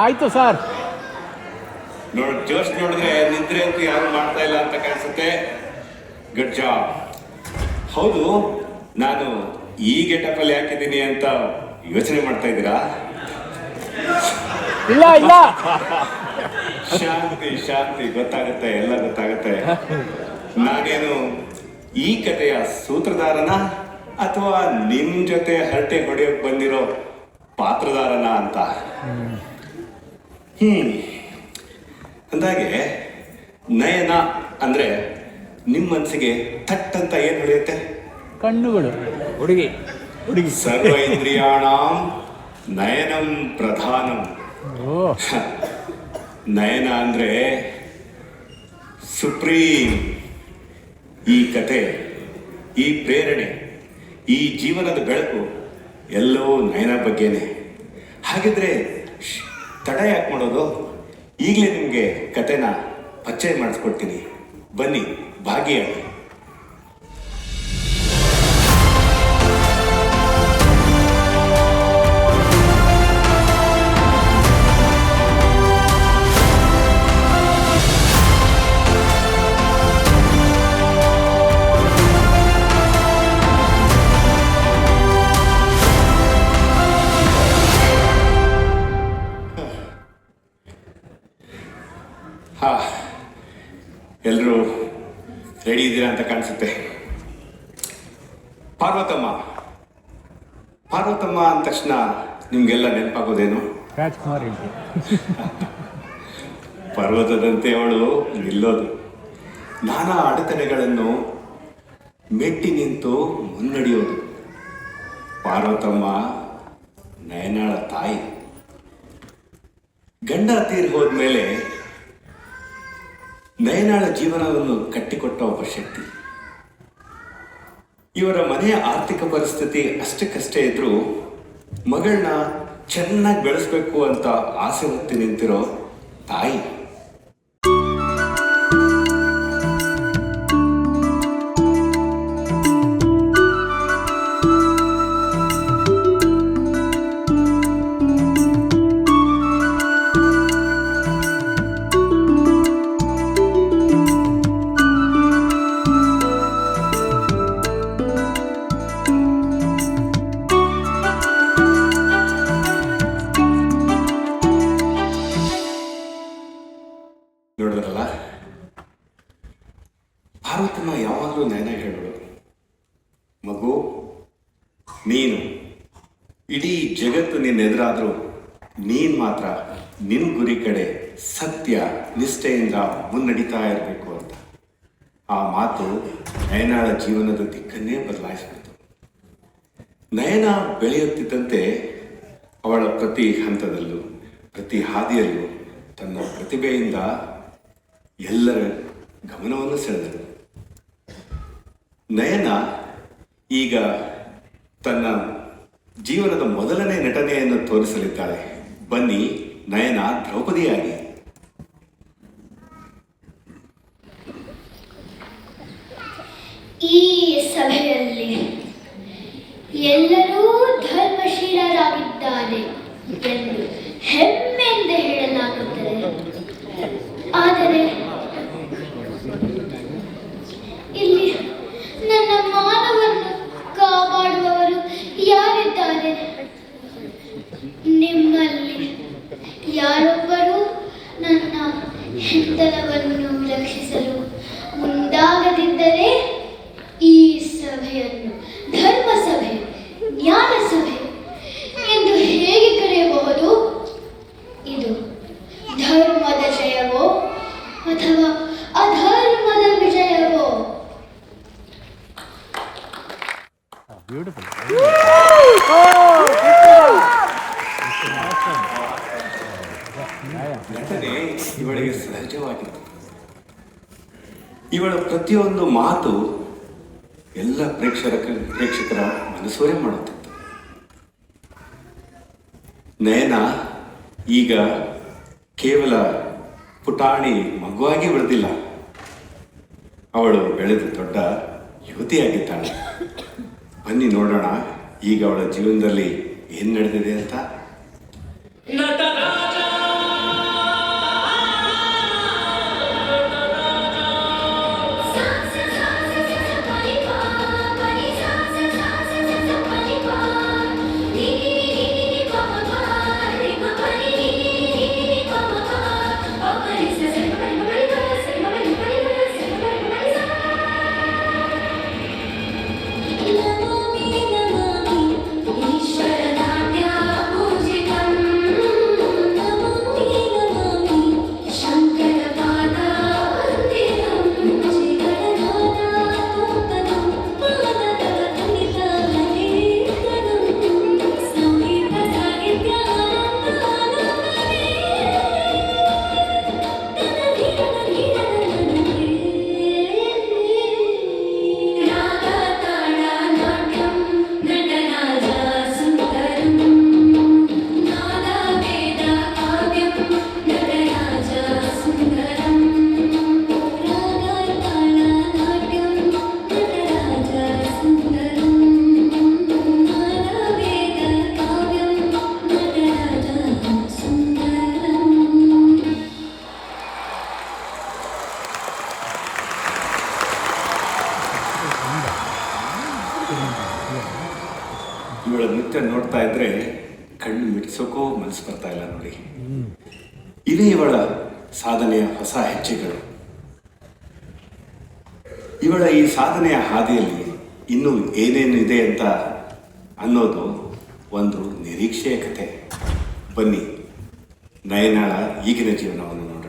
ಆಯ್ತು ಸರ್. ಜೋಶ್ ನೋಡಿದ್ರೆ ನಿದ್ರೆ ಅಂತೂ ಯಾರು ಮಾಡ್ತಾ ಇಲ್ಲ ಅಂತ ಕಾಣಿಸುತ್ತೆ. Good job. ಹೌದು, ನಾನು ಈ ಗೆಟಪ್ ಅಲ್ಲಿ ಹಾಕಿದ್ದೀನಿ ಅಂತ ಯೋಚನೆ ಮಾಡ್ತಾ ಇದ್ದೀರಾ? ಇಲ್ಲ ಇಲ್ಲ. ಶಾಂತಿ ಶಾಂತಿ, ಗೊತ್ತಾಗುತ್ತೆ, ಎಲ್ಲ ಗೊತ್ತಾಗುತ್ತೆ. ನಾನೇನು ಈ ಕಥೆಯ ಸೂತ್ರಧಾರನ ಅಥವಾ ನಿಮ್ ಜೊತೆ ಹರಟೆ ಹೊಡೆಯೋಕ್ ಬಂದಿರೋ ಪಾತ್ರಧಾರನ ಅಂತ. ಅಂದಾಗೆ ನಯನ ಅಂದ್ರೆ ನಿಮ್ಮ ಮನಸ್ಸಿಗೆ ಥಟ್ ಅಂತ ಏನ್ ಹೊಡೆಯುತ್ತೆ? ಕಣ್ಣುಗಳು. ಹುಡುಗಿ ಹುಡುಗಿ. ಸರ್ವ ಇಂದ್ರಿಯಾಣಾಂ ನಯನಂ ಪ್ರಧಾನಂ. ನಯನ ಅಂದ್ರೆ ಸುಪ್ರೀಂ. ಈ ಕತೆ, ಈ ಪ್ರೇರಣೆ, ಈ ಜೀವನದ ಬೆಳಕು ಎಲ್ಲೋ ನಯನ ಬಗ್ಗೆನೆ. ಹಾಗಿದ್ರೆ ತಡ ಯಾಕೆ ಮಾಡೋದು? ಈಗಲೇ ನಿಮಗೆ ಕತೆನ ಪರಿಚಯ ಮಾಡಿಸ್ಕೊಡ್ತೀನಿ, ಬನ್ನಿ ಭಾಗಿಯಾಗಿ. ಎಲ್ಲರೂ ರೆಡಿ ಇದ್ದೀರಾ ಅಂತ ಕಾಣಿಸುತ್ತೆ. ಪಾರ್ವತಮ್ಮ ಪಾರ್ವತಮ್ಮ ಅಂದ ತಕ್ಷಣ ನಿಮ್ಗೆಲ್ಲ ನೆನಪಾಗೋದೇನು? ರಾಜ್ಕುಮಾರ್. ಪರ್ವತದಂತೆ ಅವಳು ನಿಲ್ಲೋದು, ನಾನಾ ಅಡೆತಡೆಗಳನ್ನು ಮೆಟ್ಟಿ ನಿಂತು ಮುನ್ನಡೆಯೋದು. ಪಾರ್ವತಮ್ಮ ನಯನಾಳ ತಾಯಿ. ಗಂಡ ತೀರಿ ಹೋದ್ಮೇಲೆ ನಯನಾಳ ಜೀವನವನ್ನು ಕಟ್ಟಿಕೊಟ್ಟ ಒಬ್ಬ ಶಕ್ತಿ. ಇವರ ಮನೆಯ ಆರ್ಥಿಕ ಪರಿಸ್ಥಿತಿ ಅಷ್ಟಕ್ಕಷ್ಟೇ ಇದ್ರೂ ಮಗಳನ್ನ ಚೆನ್ನಾಗಿ ಬೆಳೆಸ್ಬೇಕು ಅಂತ ಆಸೆ ಹೊತ್ತಿ ನಿಂತಿರೋ ತಾಯಿ. ನೋಡಿದ್ರಲ್ಲ, ಪಾರ್ವತಮ್ಮ ಯಾವಾಗಲೂ ನಯನ ಹೇಳೋಳು, ಮಗು ನೀನು ಇಡೀ ಜಗತ್ತು ನಿನ್ನೆದುರಾದರೂ ನೀನು ಮಾತ್ರ ನಿನ್ನ ಗುರಿ ಕಡೆ ಸತ್ಯ ನಿಷ್ಠೆಯಿಂದ ಮುನ್ನಡಿತಾ ಇರಬೇಕು ಅಂತ. ಆ ಮಾತು ನಯನಾಳ ಜೀವನದ ದಿಕ್ಕನ್ನೇ ಬದಲಾಯಿಸಿಬಿಡ್ತು. ನಯನ ಬೆಳೆಯುತ್ತಿದ್ದಂತೆ ಅವಳ ಪ್ರತಿ ಹಂತದಲ್ಲೂ ಪ್ರತಿ ಹಾದಿಯಲ್ಲೂ ತನ್ನ ಪ್ರತಿಭೆಯಿಂದ ಎಲ್ಲರ ಗಮನವನ್ನು ಸೆಳೆದರು. ನಯನ ಈಗ ತನ್ನ ಜೀವನದ ಮೊದಲನೇ ನಟನೆಯನ್ನು ತೋರಿಸಲಿದ್ದಾಳೆ. ಬನ್ನಿ, ನಯನ ದ್ರೌಪದಿಯಾಗಿ. ಈ ಸಭೆಯಲ್ಲಿ ಎಲ್ಲರೂ ಧರ್ಮಶೀಲರಾಗಿದ್ದಾರೆ ಎಂದು ಹೆಮ್ಮೆಯಿಂದ ಹೇಳಲಾಗುತ್ತದೆ. ಆದರೆ ಇಲ್ಲಿ ನನ್ನ ಮಾನವನ್ನು ಕಾಪಾಡುವವರು ಯಾರಿದ್ದಾರೆ? ನಿಮ್ಮಲ್ಲಿ ಯಾರೊಬ್ಬರೂ ನನ್ನ ಹೆಂಡತನವನ್ನು ರಕ್ಷಿಸಲು ಮುಂದಾಗದಿದ್ದರೆ ಈ ಸಭೆಯನ್ನು ಧರ್ಮಸಭೆ, ಜ್ಞಾನಸಭೆ ಎಂದು ಹೇಗೆ ಕರೆಯಬಹುದು? ಇದು ಧರ್ಮದ ಜಯವೋ ಅಥವಾ ಅಧರ್ಮದ ವಿಜಯವೋ? ನಟನೆ ಇವಳಿಗೆ ಸಹಜವಾಗಿತ್ತು. ಇವಳ ಪ್ರತಿಯೊಂದು ಮಾತು ಎಲ್ಲ ಪ್ರೇಕ್ಷಕರ ಮನಸೂರೆ ಮಾಡುತ್ತಿತ್ತು. ನಯನ ಈಗ ಕೇವಲ ಪುಟಾಣಿ ಮಗುವಾಗಿ ಬೆಳೆದಿಲ್ಲ, ಅವಳು ಬೆಳೆದು ದೊಡ್ಡ ಯುವತಿಯಾಗಿದ್ದಾಳೆ. ಬನ್ನಿ ನೋಡೋಣ ಈಗ ಅವಳ ಜೀವನದಲ್ಲಿ ಏನ್ ನಡೆದಿದೆ ಅಂತ. ನಟರಾಜ ಇವಳ ನೃತ್ಯ ನೋಡ್ತಾ ಇದ್ರೆ ಕಣ್ಣು ಮಿಡಿಸೋಕೋ ಮನಸ್ಸು ಬರ್ತಾ ಇಲ್ಲ ನೋಡಿ. ಇವೇ ಇವಳ ಸಾಧನೆಯ ಹೊಸ ಹೆಜ್ಜೆಗಳು. ಇವಳ ಈ ಸಾಧನೆಯ ಹಾದಿಯಲ್ಲಿ ಇನ್ನೂ ಏನೇನು ಇದೆ ಅಂತ ಅನ್ನೋದು ಒಂದು ನಿರೀಕ್ಷೆಯ ಕಥೆ. ಬನ್ನಿ, ನಯನಾಳ ಈಗಿನ ಜೀವನವನ್ನು ನೋಡೋಣ.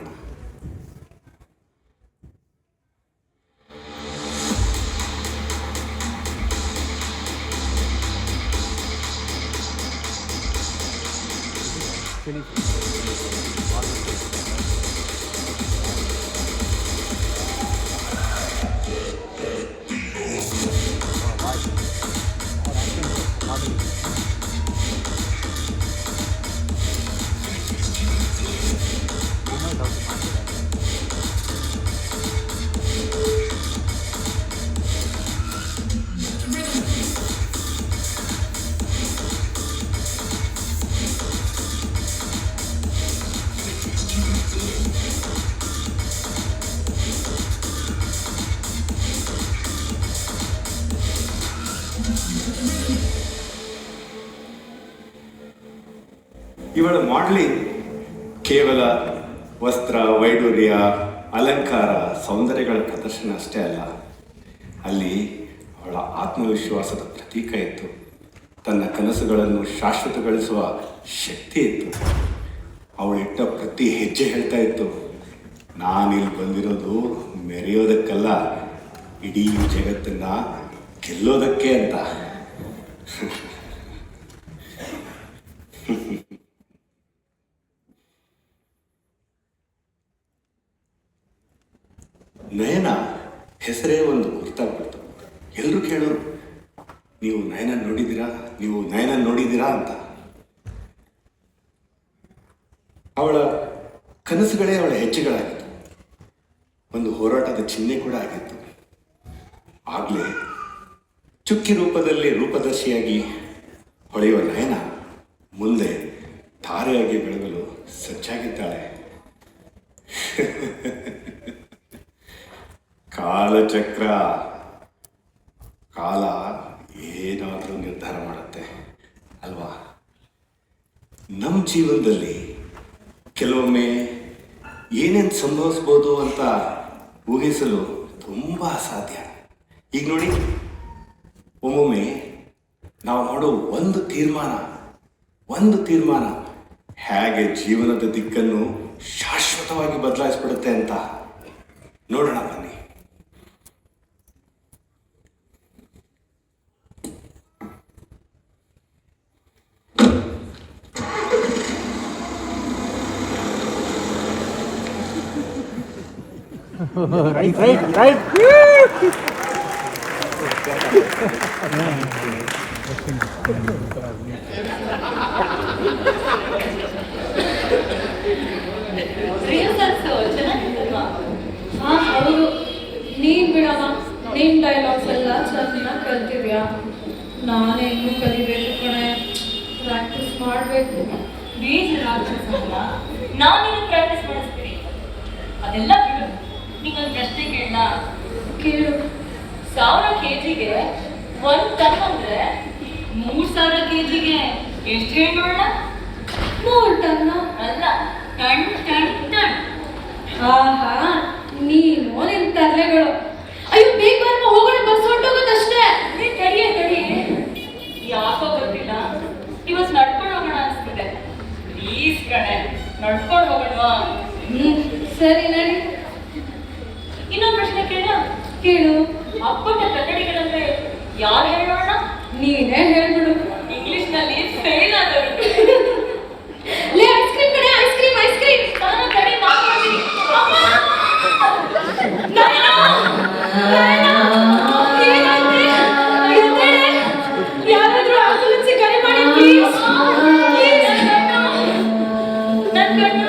ಇವಳ ಮಾಡಲಿಂಗ್ ಕೇವಲ ವಸ್ತ್ರ, ವೈಡೂರ್ಯ, ಅಲಂಕಾರ, ಸೌಂದರ್ಯಗಳ ಪ್ರದರ್ಶನ ಅಷ್ಟೇ ಅಲ್ಲ, ಅಲ್ಲಿ ಅವಳ ಆತ್ಮವಿಶ್ವಾಸದ ಪ್ರತೀಕ ಇತ್ತು. ತನ್ನ ಕನಸುಗಳನ್ನು ಶಾಶ್ವತಗೊಳಿಸುವ ಶಕ್ತಿ ಇತ್ತು. ಅವಳಿಟ್ಟ ಪ್ರತಿ ಹೆಜ್ಜೆ ಹೇಳ್ತಾ ಇತ್ತು, ನಾನಿಲ್ಲಿ ಬಂದಿರೋದು ಮೆರೆಯೋದಕ್ಕಲ್ಲ, ಇಡೀ ಜಗತ್ತನ್ನ ಗೆಲ್ಲೋದಕ್ಕೆ ಅಂತ. ನಯನ ಹೆಸರೇ ಒಂದು ಗುರ್ತಾಗ್ಬಿಡ್ತು. ಎಲ್ಲರೂ ಕೇಳೋರು, ನೀವು ನಯನ ನೋಡಿದ್ದೀರಾ, ನೀವು ನಯನ ನೋಡಿದ್ದೀರಾ ಅಂತ. ಅವಳ ಕನಸುಗಳೇ ಅವಳ ಹೆಜ್ಜೆಗಳಾಗಿತ್ತು, ಒಂದು ಹೋರಾಟದ ಚಿಹ್ನೆ ಕೂಡ ಆಗಿತ್ತು. ಆಗಲೇ ಚುಕ್ಕಿ ರೂಪದಲ್ಲಿ ರೂಪದರ್ಶಿಯಾಗಿ ಹೊಳೆಯುವ ನಯನ ಮುಂದೆ ತಾರೆಯಾಗಿ ಬೆಳಗಲು ಸಜ್ಜಾಗಿದ್ದಾಳೆ. ಕಾಲಚಕ್ರ, ಕಾಲ ಏನಾದರೂ ನಿರ್ಧಾರ ಮಾಡುತ್ತೆ ಅಲ್ವಾ? ನಮ್ಮ ಜೀವನದಲ್ಲಿ ಕೆಲವೊಮ್ಮೆ ಏನೇನು ಸಂಭವಿಸ್ಬೋದು ಅಂತ ಊಹಿಸಲು ತುಂಬ ಅಸಾಧ್ಯ. ಈಗ ನೋಡಿ, ಒಮ್ಮೊಮ್ಮೆ ನಾವು ಮಾಡೋ ಒಂದು ತೀರ್ಮಾನ ಹೇಗೆ ಜೀವನದ ದಿಕ್ಕನ್ನು ಶಾಶ್ವತವಾಗಿ ಬದಲಾಯಿಸ್ಬಿಡುತ್ತೆ ಅಂತ ನೋಡೋಣ ಬನ್ನಿ. Right. ಹೌದು, ನೀನ್ ಬಿಡಮ್ಮ, ನಿನ್ ಡೈಲಾಗ್ಸ್ ಎಲ್ಲ ಚೆನ್ನಾಗಿ ಕಲ್ತಿದ್ಯಾ. ನಾನೇ ಇನ್ನೂ ಕಲಿಬೇಕು ಕಣೆ, ಪ್ರಾಕ್ಟೀಸ್ ಮಾಡಬೇಕು. ಬೀಜ ರಾಕ್ಷಸಲ್ಲ, ನಾನೇನು ಪ್ರಾಕ್ಟೀಸ್ ಮಾಡಿಸ್ತೀನಿ. ಅದೆಲ್ಲ ಬಿಡು, ನೀನೊಂದು ಪ್ರಶ್ನೆ ಕೇಳ. ಕೇಳು. 1000 kgಗೆ 1 ಟನ್ ಅಂದ್ರೆ 3000 kgಗೆ ಎಷ್ಟು ಹೇಳಿ ನೋಡೋಣ? 3 ಟನ್ ಅಲ್ಲ, ಟನ್ ಟನ್ ಟನ್. ಆಹಾ, ನೀನು ನಿನ್ ತರ್ಲೆಗಳು. ಅಯ್ಯೋ, ಬೇಗ ಬರಮ್ಮ, ಹೋಗೋಣ, ಬಸ್ ಹೊರಟೋಗೋದಷ್ಟೇ. ತಡಿ, ಯಾಕೋ ಗೊತ್ತಿಲ್ಲ, ಇವತ್ತು ನಡ್ಕೊಂಡು ಹೋಗೋಣ ಅನ್ಸ್ತಿದೆ. ಪ್ಲೀಸ್ ಕಣೆ, ನಡ್ಕೊಂಡು ಹೋಗೋಣವಾ? ಸರಿ, ನಡಿ. ಇನ್ನೊಂದು ಪ್ರಶ್ನೆ ಕೇಳು. ಅಪ್ಪಟ ಕನ್ನಡಿಗರಂದ್ರೆ ಯಾರು ಹೇಳೋಣ? ನೀನೇ ಹೇಳ್ಬಿಡು. ಇಂಗ್ಲಿಷ್ನಲ್ಲಿ ಫೇಲ್ ಆದವರು. ಲೇ, ಐಸ್ ಕ್ರೀಮ್ ಕಡೆ, ಐಸ್ ಕ್ರೀಮ್. ನಾನು ಕಡೆ ಮಾಡ್ತೀನಿ. ಯಾರಾದ್ರೂ ಆಂಬುಲೆನ್ಸ್ ಕರೆ ಮಾಡಿ ಪ್ಲೀಸ್. ನನ್ನ ಕಣ್ಣು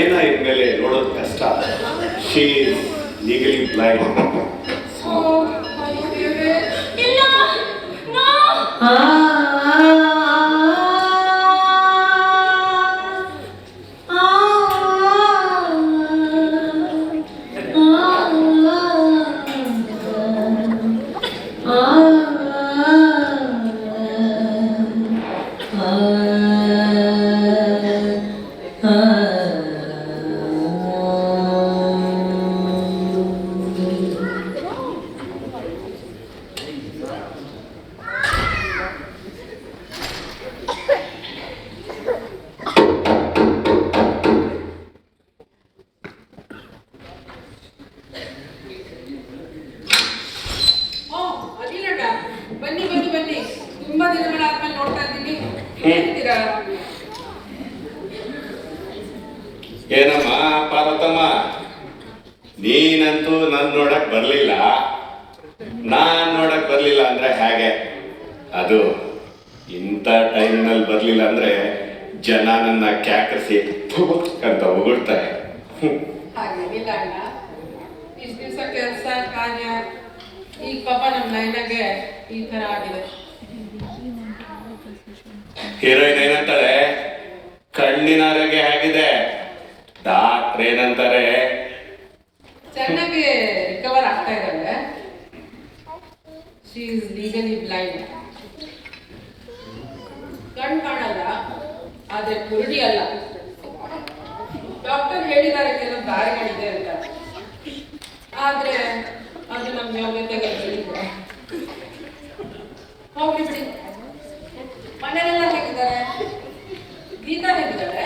ನಯನ ಇನ್ಮೇಲೆ ನೋಡೋದು ಕಷ್ಟ. She is legally blind. ಇಲ್ಲ ನೋ ಬನ್ನಿ ಬನ್ನಿ ಬನ್ನಿ, ತುಂಬಾ ದಿನಗಳಾದ್ಮೇಲೆ ನೋಡ್ತಾ ಇದ್ದೀನಿ. ಹೇಳ್ತೀರಾ? ಏನಮ್ಮ ಪಾರ್ವತಮ್ಮ, ನೀನಂತೂ ನನ್ ನೋಡಕ್ ಬರ್ಲಿಲ್ಲ. ನಾನ್ ನೋಡಕ್ ಬರ್ಲಿಲ್ಲ ಅಂದ್ರೆ ಹೇಗೆ? ಅದು ಇಂಥ ಟೈಮ್ನಲ್ಲಿ ಬರ್ಲಿಲ್ಲ ಅಂದ್ರೆ ಜನ ನನ್ನ ಕ್ಯಾಕರಿಸಿ ಅಂತ ಉಗುಳ್ತಾರೆ. ಹಾಗೇನಿಲ್ಲ ಅಣ್ಣ, ಇಷ್ಟು ದಿವಸ ಕೆಲಸ ಕಾರ್ಯ, ಈಗ ಪಾಪ ನಮ್ಮ ನೈನಾಗೆ ಈ ತರ ಆಗಿದೆ. ಹೀರೋಯಿನ್ ಏನಂತಾರೆ? ಕಣ್ಣಿನ ಆರೋಗ್ಯ ಹೇಗಿದೆ? ಡಾಕ್ಟರ್ ಏನಂತಾರೆ? ಚೆನ್ನಾಗಿ ರಿಕವರ್ ಆಗ್ತಾ ಇದ್ದಾಳೆ. She is legally blind. ಕಣ್ ಕಾಣಲ್ಲ, ಆದ್ರೆ ಕುರುಡಿ ಅಲ್ಲ. ಡಾಕ್ಟರ್ ಹೇಳಿದ್ದಾರೆ ಕೆಲವು ದಾರಿಗಳಿದೆ ಅಂತ, ಆದ್ರೆ ಅದು ನಮ್ಮ ಯೋಗ್ಯತೆಗೆ ಹೇಳಿದೆ. ಹೋಗ್ಲಿ ಬಿಡಿ. ಮನೆಯಲ್ಲೆಲ್ಲ ಹೇಗಿದ್ದಾರೆ? ಗೀತಾ ಹೇಗಿದ್ದಾರೆ?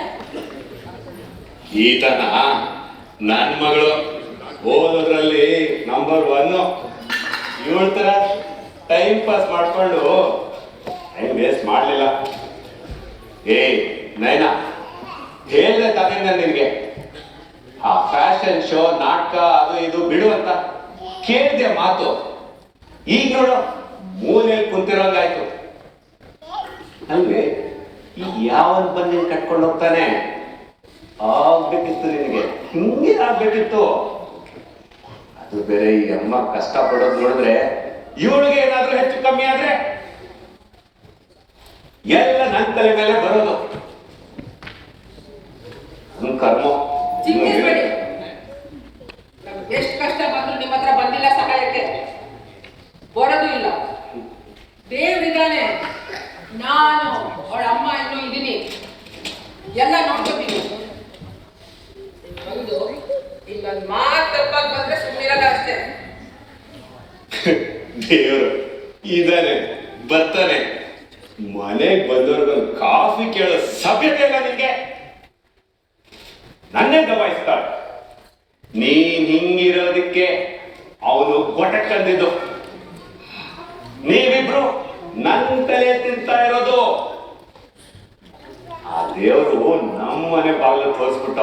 ಗೀತನ ನನ್ನ ಮಗಳು ಓದೋದ್ರಲ್ಲಿ ನಂಬರ್ 1. ಇವಳ ತರ ಟೈಮ್ ಪಾಸ್ ಮಾಡ್ಕೊಂಡು ಟೈಮ್ ವೇಸ್ಟ್ ಮಾಡ್ಲಿಲ್ಲ. ನೈನಾ, ಹೇಳ್ದೆ ತಾನೇ ನಾನು ನಿನ್ಗೆ ಆ ಫ್ಯಾಷನ್ ಶೋ, ನಾಟಕ, ಅದು ಇದು ಬಿಡು ಅಂತ ಕೇಳಿದೆ ಮಾತು. ಈಗ ನೋಡು, ಮೂಲೆಯಲ್ಲಿ ಕುಂತಿರೋಂಗಾಯ್ತು. ಅಲ್ವೇ, ಈಗ ಯಾವನ್ ಬಂದು ಕಟ್ಕೊಂಡು ಹೋಗ್ತಾನೆ? ಆಗ್ಬೇಕಿತ್ತು ನಿನಗೆ, ಹಿಂಗೆ ಆಗ್ಬೇಕಿತ್ತು. ಅದು ಬೇರೆ ಈ ಅಮ್ಮ ಕಷ್ಟ ಪಡೋದು ನೋಡಿದ್ರೆ, ಇವಳಿಗೆ ಏನಾದ್ರೂ ಹೆಚ್ಚು ಕಮ್ಮಿ ಆದ್ರೆ ಎಲ್ಲ ನನ್ನ ತಲೆ ಮೇಲೆ ಬರೋದು. ನನ್ ಕರ್ಮ. ಚಿಂತಿಸ್ಬೇಡಿ, ಎಷ್ಟು ಕಷ್ಟ ಬಂದ್ರು ನಿಮ್ಮ ಹತ್ರ ಬಂದಿಲ್ಲ ಸಹಾಯಕ್ಕೆ, ಬರೋದು ಇಲ್ಲ. ದೇವ್ರಿದ್ದಾನೆ, ನಾನು ಅವಳ ಅಮ್ಮ ಇನ್ನೂ ಇದ್ದೀನಿ, ಎಲ್ಲ ನೋಡ್ಕೋತೀನಿ. ಹೌದು, ಇಲ್ಲೊಂದು ಮಾತು ತಪ್ಪಾಗಿ ಬಂದ್ರೆ ಸುಮ್ಮನಿರಲ್ಲ ಅಷ್ಟೇ. ದೇವರು ಇದಾನೆ, ಬರ್ತಾನೆ. ಮನೆಗೆ ಬಂದವ್ರಿಗೊಂದು ಕಾಫಿ ಕೇಳೋ ಸಭ್ಯತೆ ಇಲ್ಲ ನಿಂಗೆ. ನನ್ನೇ ದಬಾಯಿಸ್ತಾಳೆ. ನೀನ್ ಹಿಂಗಿರೋದಕ್ಕೆ ಅವನು ಗೊಟಕ್ಕಂದಿದ್ದು. ನೀವಿಬ್ರು ನನ್ನ ತಲೆ ತಿಂತಾ ಇರೋದು. ಆ ದೇವರು ನಮ್ಮ ಮನೆ ಬಾಗಿಲು ತೋರಿಸ್ಬಿಟ್ಟ.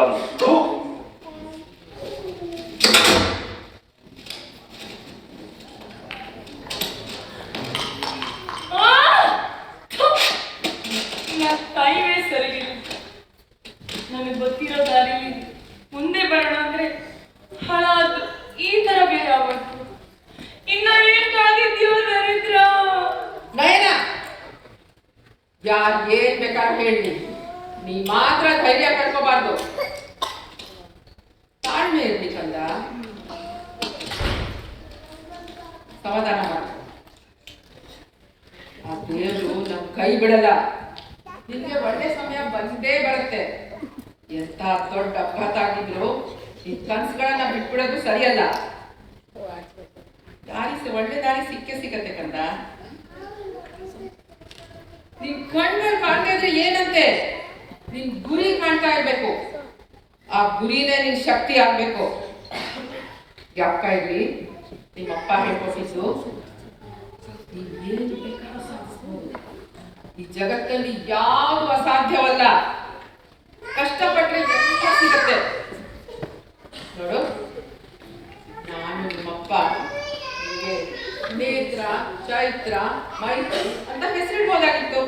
ಟೈಮೇ ಸರಿಗಿಲ್ಲ. ನಮಗೆ ಗೊತ್ತಿರೋ ದಾರಿಲಿ ಮುಂದೆ ಬರೋಣ ಅಂದ್ರೆ ಹಾಳಾದ್ದು ಈ ತರ ಬೇರೆ ಆಗೋಯ್ತು. ಇನ್ನ ಏನ್ ಕಾದಿದ್ಯೋ ದರಿದ್ರ. ನಯನ, ಯಾರು ಏನ್ ಬೇಕಾದ್ರೂ ಹೇಳಿ, ನೀ ಮಾತ್ರ ಧೈರ್ಯ ಕಳ್ಕೋಬಾರ್ದು. ತಾಳ್ಮೆ ಇರ್ಲಿ ಕಂದ, ಸಮಾಧಾನ ಮಾಡ. ಆ ದೇವರು ನಮ್ ಕೈ ಬಿಡಲ್ಲ. ನಿನ್ಗೆ ಒಳ್ಳೆ ಸಮಯ ಬಂದೇ ಬರುತ್ತೆ. ಎಂತ ದೊಡ್ಡ ಅಪಘಾತ ಆಗಿದ್ರು ಈ ಕನ್ಸುಗಳನ್ನ ಬಿಟ್ಬಿಡೋದು ಸರಿಯಲ್ಲ. ಒಳ್ಳೆ ದಾರಿ ಸಿಕ್ಕತ್ತೆ ಕಂದ. ನಿನ್ ಕಣ್ಗಳು ಕಾಣ್ತಾ ಇದ್ರೆ ಏನಂತೆ? ನಿನ್ ಗುರಿ ಕಾಣ್ತಾ ಇರ್ಬೇಕು. ಆ ಗುರಿನೇ ನಿನ್ ಶಕ್ತಿ ಆಗ್ಬೇಕು. ಯಾಕ ಇರ್ಲಿ, ನಿಮ್ಮಪ್ಪ ಹೇಳ್ಕೊಟ್ಟಿದ್ದು ನೀನ್ ಏನು ಬೇಕಾದ್ರೂ ಸಾಧಿಸ್ಬೋದು. ಈ ಜಗತ್ತಲ್ಲಿ ಯಾವುದು ಅಸಾಧ್ಯವಲ್ಲ. ಕಷ್ಟಪಟ್ರೆ ಎಲ್ಲ ಸಿಗತ್ತೆ. ನೋಡು, ನಾನು ನಿಮ್ಮಪ್ಪ ನಿಮಗೆ ನೇತ್ರ, ಚೈತ್ರ, ಮೈತ್ರಿ ಅಂತ ಹೆಸರಿಡ್ಬೋದಾಗಿತ್ತು.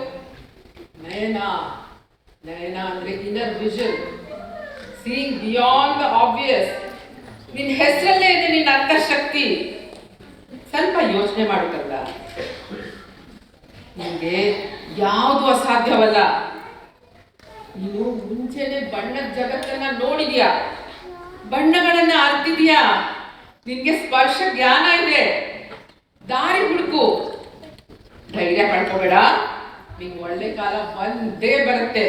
ನಯನ, ನಯನ ಅಂದ್ರೆ inner vision, seeing beyond the obvious. ನಿನ್ನ ಹೆಸರಲ್ಲೇ ಇದೆ ನಿನ್ನ ಅಂತಃಶಕ್ತಿ. ಸ್ವಲ್ಪ ಯೋಚನೆ ಮಾಡುತ್ತಲ್ಲ, ನಿಮಗೆ ಯಾವುದು ಅಸಾಧ್ಯವಲ್ಲ. ನೀನು ಮುಂಚೆನೆ ಬಣ್ಣದ ಜಗತ್ತನ್ನ ನೋಡಿದ್ಯಾ, ಬಣ್ಣಗಳನ್ನ ಅರ್ತಿದ್ಯಾ, ನಿನ್ಗೆ ಸ್ಪರ್ಶ ಜ್ಞಾನ ಇದೆ. ದಾರಿ ಹುಡುಕು, ಧೈರ್ಯ ಕಳ್ಕೋಬೇಡ. ನಿಂಗೆ ಒಳ್ಳೆ ಕಾಲ ಬಂದೇ ಬರುತ್ತೆ.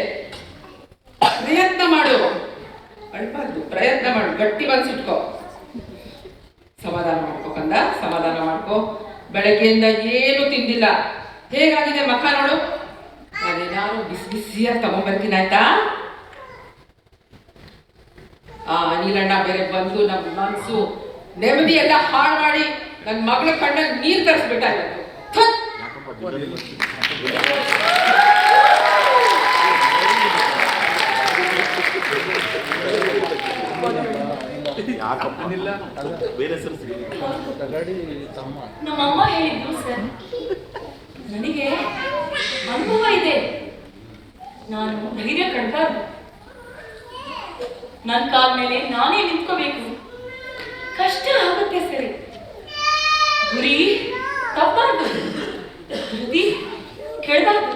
ಪ್ರಯತ್ನ ಮಾಡು, ಅಳ್ಬಾರ್ದು, ಪ್ರಯತ್ನ ಮಾಡು, ಗಟ್ಟಿ ಮನ್ಸಿಟ್ಕೋ. ಸಮಾಧಾನ ಮಾಡ್ಕೋ ಕಂದ, ಸಮಾಧಾನ ಮಾಡ್ಕೋ. ಬೆಳಗ್ಗೆಯಿಂದ ಏನು ತಿಂದಿಲ್ಲ, ಹೇಗಾಗಿದೆ ಮಖ ನೋಡು. ನಾನೇನಾದ್ರು ಬಿಸಿ ಬಿಸಿಯಾಗಿ ತಗೊಂಡ್ಬರ್ತೀನಿ ಆಯ್ತಾ? ಅನಿಲಣ್ಣ ಬೇರೆ ಬಂದು ನಮ್ಮ ಮನಸ್ಸು ನೆಮ್ಮದಿ ಎಲ್ಲ ಹಾಳು ಮಾಡಿ ನನ್ನ ಮಗಳ ಕಣ್ಣಲ್ಲಿ ನೀರು ತರಿಸ್ಬಿಟ್ಟಾಗಿತ್ತು. ನಮ್ಮಮ್ಮ ಹೇಳಿದ್ರು ಸರ್, ನನಗೆ ಅನುಭವ ಇದೆ, ನಾನು ಧೈರ್ಯ ಕಳ್ಬಾರ್ದು, ನನ್ನ ಕಾಲ ಮೇಲೆ ನಾನೇ ನಿಂತ್ಕೋಬೇಕು. ಕಷ್ಟ ಆಗುತ್ತೆ ಸರಿ, ಗುರಿ ತಪ್ಪಾರ್ದು, ಧೃತಿ ಕೇಳಬಾರ್ದು.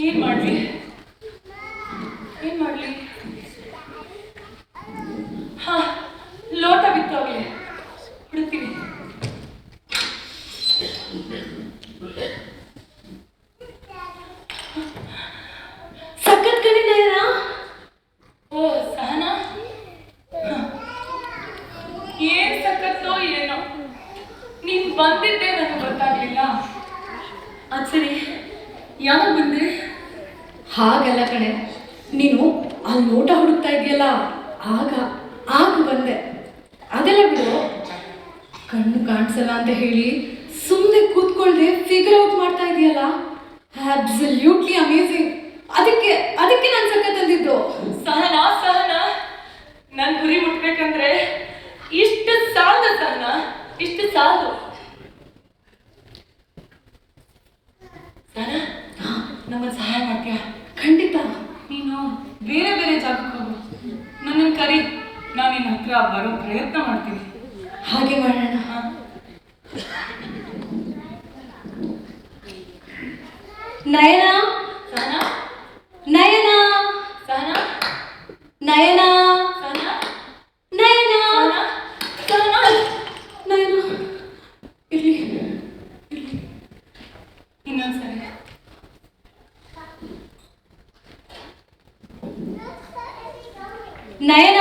ಏನ್ ಮಾಡ್ಲಿ? ಹಾ, ಲೋಟ ಬಿತ್ತೋಗ್ಲಿ, ಹುಡುಕ್ತೀನಿ. ಸಖತ್ ಕಣಿದ ಓ ಸಹನಾ, ಏನ್ ಸಖತ್ತೋ ಏನೋ, ನೀನ್ ಬಂದಿದ್ದೆ ನನಗೆ ಗೊತ್ತಾಗ್ಲಿಲ್ಲ. ಅದ್ ಸರಿ, ಯಾವಾಗ ಬಂದೆ? ಹಾಗಲ್ಲ ಕಣೆ, ನೀನು ಆ ಲೋಟ ಹುಡುಕ್ತಾ ಇದೆಯಲ್ಲ, ಆಗ ಬಂದೆ. ಅದೆಲ್ಲ ಬಿಡು, ಕಣ್ಣು ಕಾಣಿಸಲ್ಲ ಅಂತ ಹೇಳಿ ಸುಮ್ಮನೆ ಕೂತ್ಕೊಳ್ದೆ ಫಿಗರ್ ಔಟ್ ಮಾಡ್ತಾ ಇದೆಯಲ್ಲ, ಅಬ್ಸಲ್ಯೂಟ್ಲಿ ಅಮೇಝಿಂಗ್. ಅದಕ್ಕೆ ನಾನು ಸಖತ್ ಅಂದಿದ್ದು. ಸಹನಾ, ನನ್ನ ಗುರಿ ಮುಟ್ಬೇಕಂದ್ರೆ ಇಷ್ಟು ಸಾಲದು ಸಹನಾ, ಇಷ್ಟು ಸಾಲದು. ಸಹನಾ, ನಮ್ಮನ್ನು ಸಹಾಯ ಮಾಡ್ತೀಯಾ? ಖಂಡಿತ. ನೀನು ಬೇರೆ ಬೇರೆ ಜಾಗಕ್ಕೆ ಹೋಗು, ನನ್ನನ್ನು ಕರಿ, ನಾನು ನಿನ್ನ ಹತ್ರ ಬರೋ ಪ್ರಯತ್ನ ಮಾಡ್ತೀನಿ. ಹಾಗೆ ಮಾಡೋಣ. ನಯನ, ಸಹನಾ, ನಯನ, ಸಹನಾ, ನಯನ, ಸಹನಾ, ನಯನ, ಸಹನಾ, ನಯನ, ಇರ್ಲಿ ಇನ್ನೊಂದ್ಸರಿ. ನಯನ,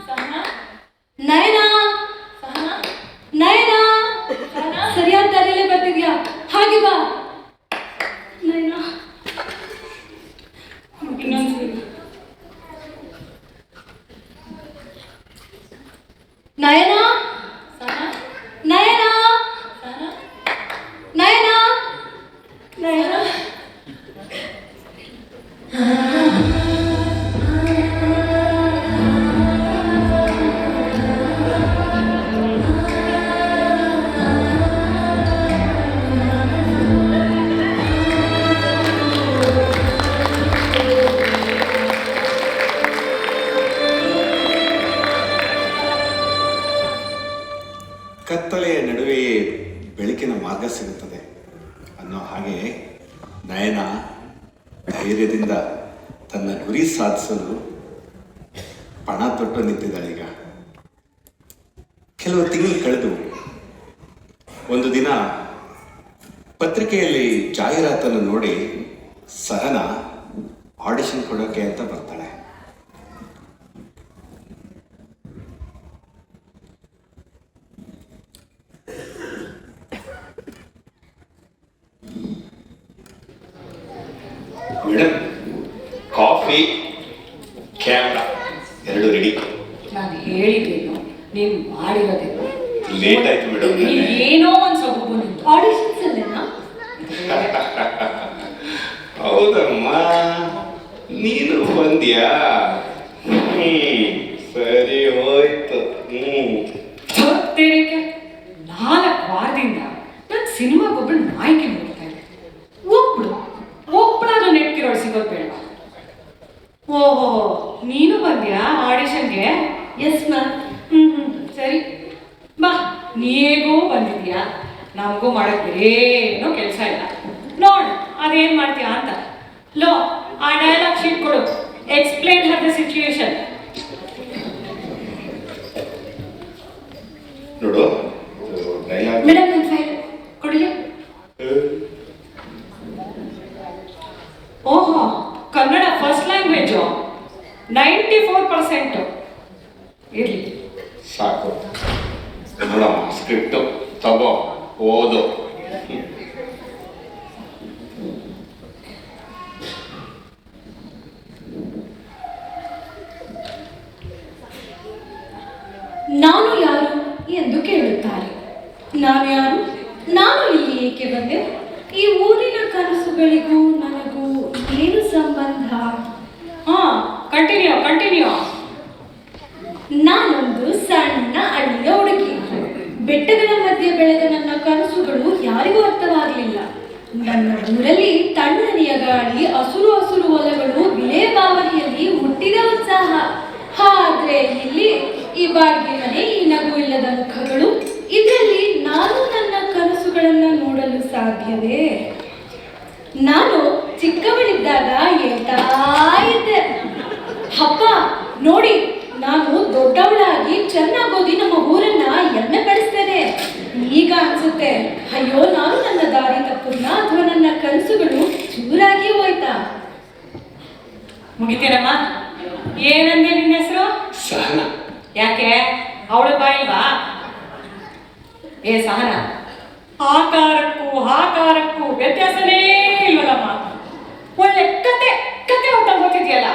ಸಹನಾ, ನಯನ, ಸಹನಾ, ನಯನ, ಸಹನಾ, ಸರಿಯಾದ ದಾರಿಯಲ್ಲೇ ಬರ್ತಿದ್ಯಾ, ಹಾಗೆ ಬಾ. ನಯನ, ಇನ್ನೊಂದ್ಸರಿ. ನಯನ, ಸಹನಾ, ನಯನ, ಸಹನಾ, ನಯನ, ನಯನ. ಕತ್ತಲೆಯ ನಡುವೆಯೇ ಬೆಳಕಿನ ಮಾರ್ಗ ಸಿಗುತ್ತದೆ ಅನ್ನೋ ಹಾಗೆ ನಯನ ಧೈರ್ಯದಿಂದ ತನ್ನ ಗುರಿ ಸಾಧಿಸಲು ಪಣ ತೊಟ್ಟು ನಿಂತಿದ್ದಾಳೀಗ. ಕೆಲವು ತಿಂಗಳು ಕಳೆದು ಒಂದು ದಿನ ಪತ್ರಿಕೆಯಲ್ಲಿ ಜಾಹೀರಾತನ್ನು ನೋಡಿ ಸಹನಾ ಆಡಿಷನ್ ಕೊಡೋಕೆ ಅಂತ ಬರ್ತಾಳೆ. ಮೇಡಮ್, ಕಾಫಿ, ಕ್ಯಾಮ್ರಾ ಎರಡು ರೆಡಿ. ನಾನು ಹೇಳಿದ್ದೇನು, ನೀನು ಮಾಡಿರೋದೇನು? ಲೇಟ್ ಆಯ್ತು ಮೇಡಮ್. ಏನೋ ಒಂದು ಸೊಬಗು ನಿಂತು ಆಡಿಷನ್ಸ್ ಅಲ್ಲೇನಾ? ಹೌದಮ್ಮ, ನೀನು ಬಂದ್ಯಾ? ಸರಿ ಹೋಯ್ತು. ತೆರಿಗೆ 4 ವಾರದಿಂದ ನನ್ನ ಸಿನಿಮಾಗೊಬ್ಬಳು ನಾಯಕಿ ನೋಡ್ತಾ ಇದೆ. ಒಬ್ಬಳಾದ್ರೂ ನೆಟ್ಕಿರೋಳು ಸಿಗೋದು ಬೇಡ. ಓಹೋ, ನೀನು ಬಂದ ಆಡಿಷನ್ಗೆ? Yes ma'am. ಸರಿ ಬಾ, ನೀಗೋ ಬಂದಿದ್ಯಾ, ನಮಗೂ ಮಾಡಕ್ಕೆ ಏನೂ ಕೆಲಸ ಇಲ್ಲ. ನೋಡು ಅದೇನು ಮಾಡ್ತೀಯಾ ಅಂತ. ಲೋ, ಆ ಡೈಲಾಗ್ ಶೀಟ್ ಕೊಡು. Explain her the situation. ನೋಡು ಡೈಲಾಗ್. ಮೇಡಮ್ ನನ್ನ ಫೈಲ್ ಕೊಡಲಿ. ಓಹೋ, ಕನ್ನಡ ಫಸ್ಟ್ ಲ್ಯಾಂಗ್ವೇಜು 94%. ಇರಲಿ ಸಾಕು. ನೋಡಮ್ಮ, ಸ್ಕ್ರಿಪ್ಟು ತಗೋ, ಓದು. ನಾನು ಯಾರು ಎಂದು ಕೇಳುತ್ತಾರೆ. ನಾನು ಯಾರು? ನಾನು ಇಲ್ಲಿ ಏಕೆ ಬಂದೆ? ಈ ಊರಿನ ಕನಸುಗಳಿಗೂ ನನಗೂ ಏನು ಸಂಬಂಧ? ಕಂಟಿನ್ಯೂ. ನಾನೊಂದು ಸಣ್ಣ ಹಳ್ಳಿಯ ಹುಡುಗಿ. ಬೆಟ್ಟಗಳ ಮಧ್ಯೆ ಬೆಳೆದ ನನ್ನ ಕನಸುಗಳು ಯಾರಿಗೂ ಅರ್ಥವಾಗಲಿಲ್ಲ. ನನ್ನ ಊರಲ್ಲಿ ತಣ್ಣನೆಯ ಗಾಳಿ, ಹಸುರು ಹೊಲಗಳು, ವಿಲೇ ಭಾವನೆಯಲ್ಲಿ ಹುಟ್ಟಿದ ಉತ್ಸಾಹ. ಆದ್ರೆ ಇಲ್ಲಿ ಈ ಬಾಡಿಗೆ ಮನೆ, ಈ ನಗು ಇಲ್ಲದ ಮುಖಗಳು, ಇದರಲ್ಲಿ ನಾನು ನನ್ನ ಕನಸುಗಳನ್ನು ನೋಡಲು ಸಾಧ್ಯವೇ? ನಾನು ಚಿಕ್ಕವಳಿದ್ದಾಗ ಹೇಳ್ತಾ ಇದ್ದೆ, ಅಪ್ಪ ನೋಡಿ, ನಾನು ದೊಡ್ಡವಳಾಗಿ ಚೆನ್ನಾಗೋದಿ ನಮ್ಮ ಊರನ್ನ ಹೆಮ್ಮೆ ಪಡಿಸ್ತೇನೆ. ಈಗ ಅನ್ಸುತ್ತೆ, ಅಯ್ಯೋ ನಾನು ನನ್ನ ದಾರಿ ತಪ್ಪುದ್ನ, ಅಥವಾ ನನ್ನ ಕನಸುಗಳು ಚೂರಾಗಿ ಹೋಯ್ತಾ? ಮುಗಿತೀರಮ್ಮ? ಏನಂದೆ ನಿನ್ನ ಹೆಸರು? ಸಹನ. ಯಾಕೆ ಅವಳು ಬಾಯಿಲ್ವಾ? ಏ ಸಹನ, ಆಕಾರಕ್ಕೂ ವ್ಯತ್ಯಾಸನೇ ಇಲ್ವಲ್ಲಮ್ಮ. ಒಳ್ಳೆ ಕತೆ ಹೊತ್ತ ಗೊತ್ತಿದ್ಯಲ್ಲ.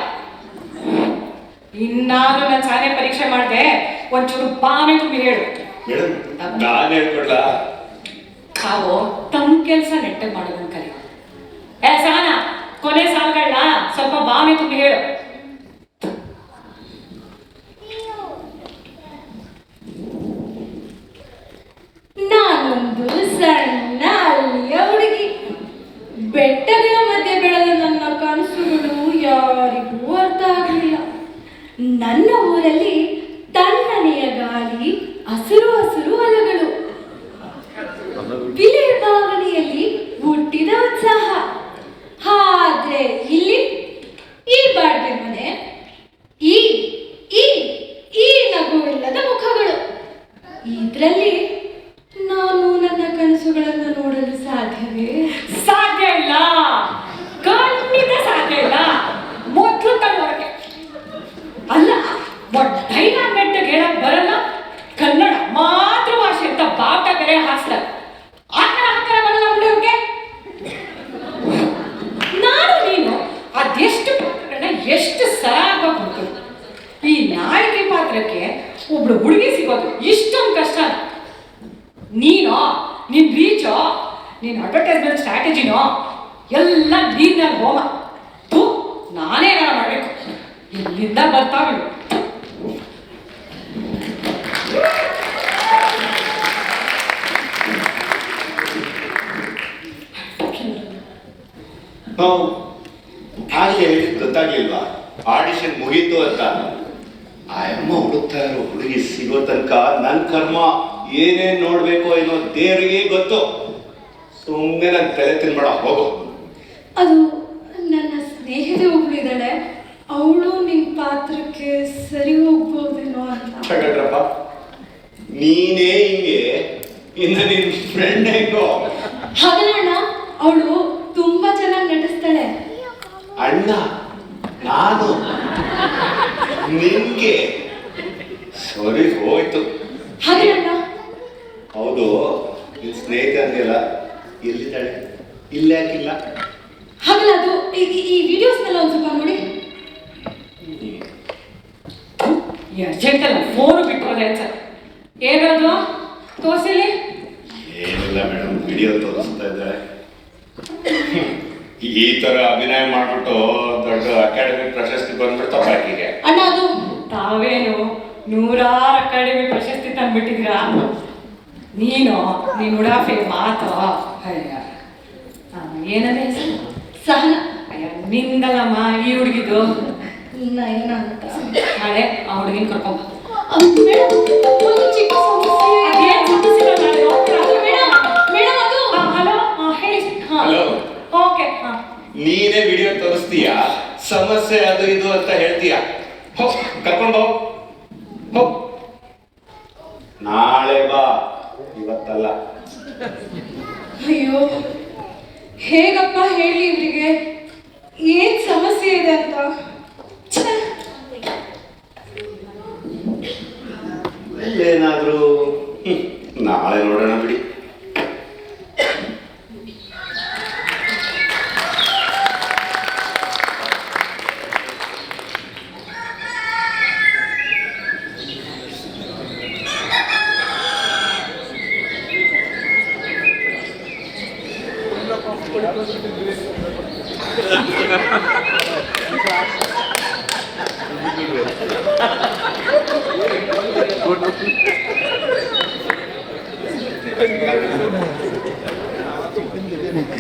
ಇನ್ನಾದ್ರೂ ನಾನು ಸಾನೆ ಪರೀಕ್ಷೆ ಮಾಡಿದೆ, ಒಂಚೂರು ಬಾಮೆ ತುಂಬಿ ಹೇಳು. ಮೇಡಮ್, ನಾನು ಹೇಳ್ಕೊಡ್ಲ? ತಾವು ತಮ್ಮ ಕೆಲಸ ನೆಟ್ಟಗೆ ಮಾಡೋದನ್ನ ಕಲಿ. ಏ ಸಹನ, ಕೊನೆ ಸಾಲುಗಳನ್ನ ಸ್ವಲ್ಪ ಬಾಮೆ ತುಂಬಿ ಹೇಳು. ನಾನೊಂದು ಸಣ್ಣ ಹಳ್ಳಿಯ ಹುಡುಗಿ. ಬೆಟ್ಟಗಳ ಮಧ್ಯೆ ಬೆಳೆದ ನನ್ನ ಕನಸುಗಳು ಯಾರಿಗೂ ಅರ್ಥ ಆಗಲಿಲ್ಲ. ನನ್ನ ಊರಲ್ಲಿ ತಣ್ಣನೆಯ ಗಾಳಿ, ಹಸುರು ಹೊಲಗಳು, ವಿಲೇ ಭಾವನೆಯಲ್ಲಿ ಹುಟ್ಟಿದ ಉತ್ಸಾಹ. ಆದ್ರೆ ಇಲ್ಲಿ ಈ ಬಾಡಿಗೆ ಮನೆ, ಈ ಈ ಈ ನಗು ಇಲ್ಲದ ಮುಖಗಳು, ಇದರಲ್ಲಿ ನಾನು ನನ್ನ ಕನಸುಗಳನ್ನು ನೋಡಲು ಸಾಧ್ಯವೇ? ಸಾಧ್ಯ ಇಲ್ಲ, ಖಂಡಿತ ಸಾಧ್ಯ ಇಲ್ಲ. ಮೊದಲು ಕನ್ನಡಕ್ಕೆ ಅಲ್ಲ, ಡೈಲಾಗ್ ನೆಟ್ಟಗೆ ಹೇಳಕ್ ಬರಲ್ಲ. ಕನ್ನಡ ಮಾತೃಭಾಷೆ ಅಂತ ಬಾಟ ಬೇರೆ ಹಾಸ್ತಾರೆ. ಆತರ ಬರಲ್ಲ ಹುಡುಗರಿಗೆ. ನಾನು ನೀನು ಅದೆಷ್ಟು ಪಾತ್ರಗಳನ್ನ ಎಷ್ಟು ಸರಾಗವಾಗಿ ಹುಡುಕರು. ಈ ನಾಯಕಿ ಪಾತ್ರಕ್ಕೆ ಒಬ್ಳು ಹುಡುಗಿ ಸಿಗೋದು ಇಷ್ಟೊಂದು ಕಷ್ಟ. ನೀನೋ, ನಿನ್ ರೀಚೋ, ನಿನ್ ಅಡ್ವರ್ಟೈಸ್ಮೆಂಟ್ ಸ್ಟ್ರಾಟಜಿನೋ ಎಲ್ಲ ನೀರಿನಲ್ಲಿ ಹೋಮ. ನಾನೇನಾರ ಮಾಡಬೇಕು, ಇಲ್ಲಿಂದ ಬರ್ತಾವೆ. ಹಾಗೆ ಗೊತ್ತಾಗ್ಲಿಲ್ವಾ ಆಡಿಷನ್ ಮುಗೀತು ಅಂತ? ಆಯಮ್ಮ ಹುಡುಕ್ತಾ ಇರೋ ಹುಡುಗಿ ಸಿಗೋ ತನಕ ನನ್ನ ಕರ್ಮ ಏನೇನ್ ನೋಡ್ಬೇಕು ಏನೋ ದೇವರಿಗೆ ಗೊತ್ತು. ಸುಮ್ಮನೆ ನನ್ನ ತಲೆ ತಿನ್ಬೇಡ, ಹೋಗು. ಅದು ನನ್ನ ಸ್ನೇಹಿತೆ ಒಬ್ಳು ಇದ್ದಾಳೆ, ಅವಳು ನಿನ್ ಪಾತ್ರಕ್ಕೆ ಸರಿ ಹೋಗ್ಬೋದೇನೋ ಅಂತ. ತಗಡ್ರಪ್ಪ, ನೀನೇ ಹಿಂಗೆ ಇನ್ನು ನಿನ್ ಫ್ರೆಂಡ್ ಹೆಂಗೋ? ಹಾಗಲ್ಲ, ಅವಳು ತುಂಬಾ ಚೆನ್ನಾಗಿ ನಟಿಸ್ತಾಳೆ. ಅಣ್ಣ ನಾನು ನಿನ್ಗೆ ಸರಿ ಹೋಯ್ತು. ಹಾಗಲ್ಲ, ಹೌದು, ನಿನ್ ಸ್ನೇಹಿತ ಅಂದಿಲ್ಲ, ಎಲ್ಲಿದ್ದಾಳೆ? ಇಲ್ಲಾಕಿಲ್ಲ? ಹಾಗಲ್ಲ, ಅದು ಈ ವಿಡಿಯೋಸ್ನೆಲ್ಲ ಒಂದು ಸ್ವಲ್ಪ ನೋಡಿ. ಅರ್ಜೆಂಟಲ್ಲ ಫೋನ್ ಬಿಟ್ಟೋದೆ ಅನ್ಸತ್ತೆ. ಏನದು ತೋರಿಸಿಲಿ? ಏನಿಲ್ಲ ಮೇಡಮ್, ವಿಡಿಯೋ ತೋರಿಸ್ತಾ ಇದ್ದಾರೆ. ಈ ತರ ಅಭಿನಯ ಮಾಡ್ಬಿಟ್ಟು ದೊಡ್ಡ ಅಕಾಡೆಮಿ ಪ್ರಶಸ್ತಿ ಬಂದ್ಬಿಡ್ತಾವ ಆಕೆಗೆ. ಅಣ್ಣ, ಅದು ತಾವೇನು 100 ಅಕಾಡೆಮಿ ಪ್ರಶಸ್ತಿ ತಂದ್ಬಿಟ್ಟಿದ್ದೀರಾ. ನೀನು ನೀನು ಉಡಾಫೆ ಮಾತು. ಏನದೇ ಹೆಸರು? ಸಹನ. ನಿಂದಲ್ಲಮ್ಮ, ಈ ಹುಡುಗಿದು ನಯನ ಅಂತ. ನಾಳೆ ಆ ಹುಡುಗಿನ ಕರ್ಕೊಂಬ. ಮೇಡಮ್, ಒಂದು ಚಿಕ್ಕ ಸಮಸ್ಯೆ. ಅದೇನ್ ಸಮಸ್ಯೆ ಇಲ್ಲ, ನಾಳೆ ಹೋಗ್ತೀರಾ? ಮೇಡಮ್, ಮೇಡಮ್ ಅದು ಹಲೋ, ಹೇಳಿ. Hello, okay. ನೀನೇ ವಿಡಿಯೋ ತೋರಿಸ್ತೀಯ, ಸಮಸ್ಯೆ ಅದು ಇದು ಅಂತ ಹೇಳ್ತೀಯ. ಹೋಗ್ ಕರ್ಕೊಂಡು ಹೋಗ್. ನಾಳೆ ಬಾ, ಇವತ್ತಲ್ಲ. ಅಯ್ಯೋ, ಹೇಗಪ್ಪ ಹೇಳಿ ಇವರಿಗೆ ಏನ್ ಸಮಸ್ಯೆ ಇದೆ ಅಂತ. ಛೆ. ಏನಾದ್ರೂ ನಾಳೆ ನೋಡೋಣ ಬಿಡಿ.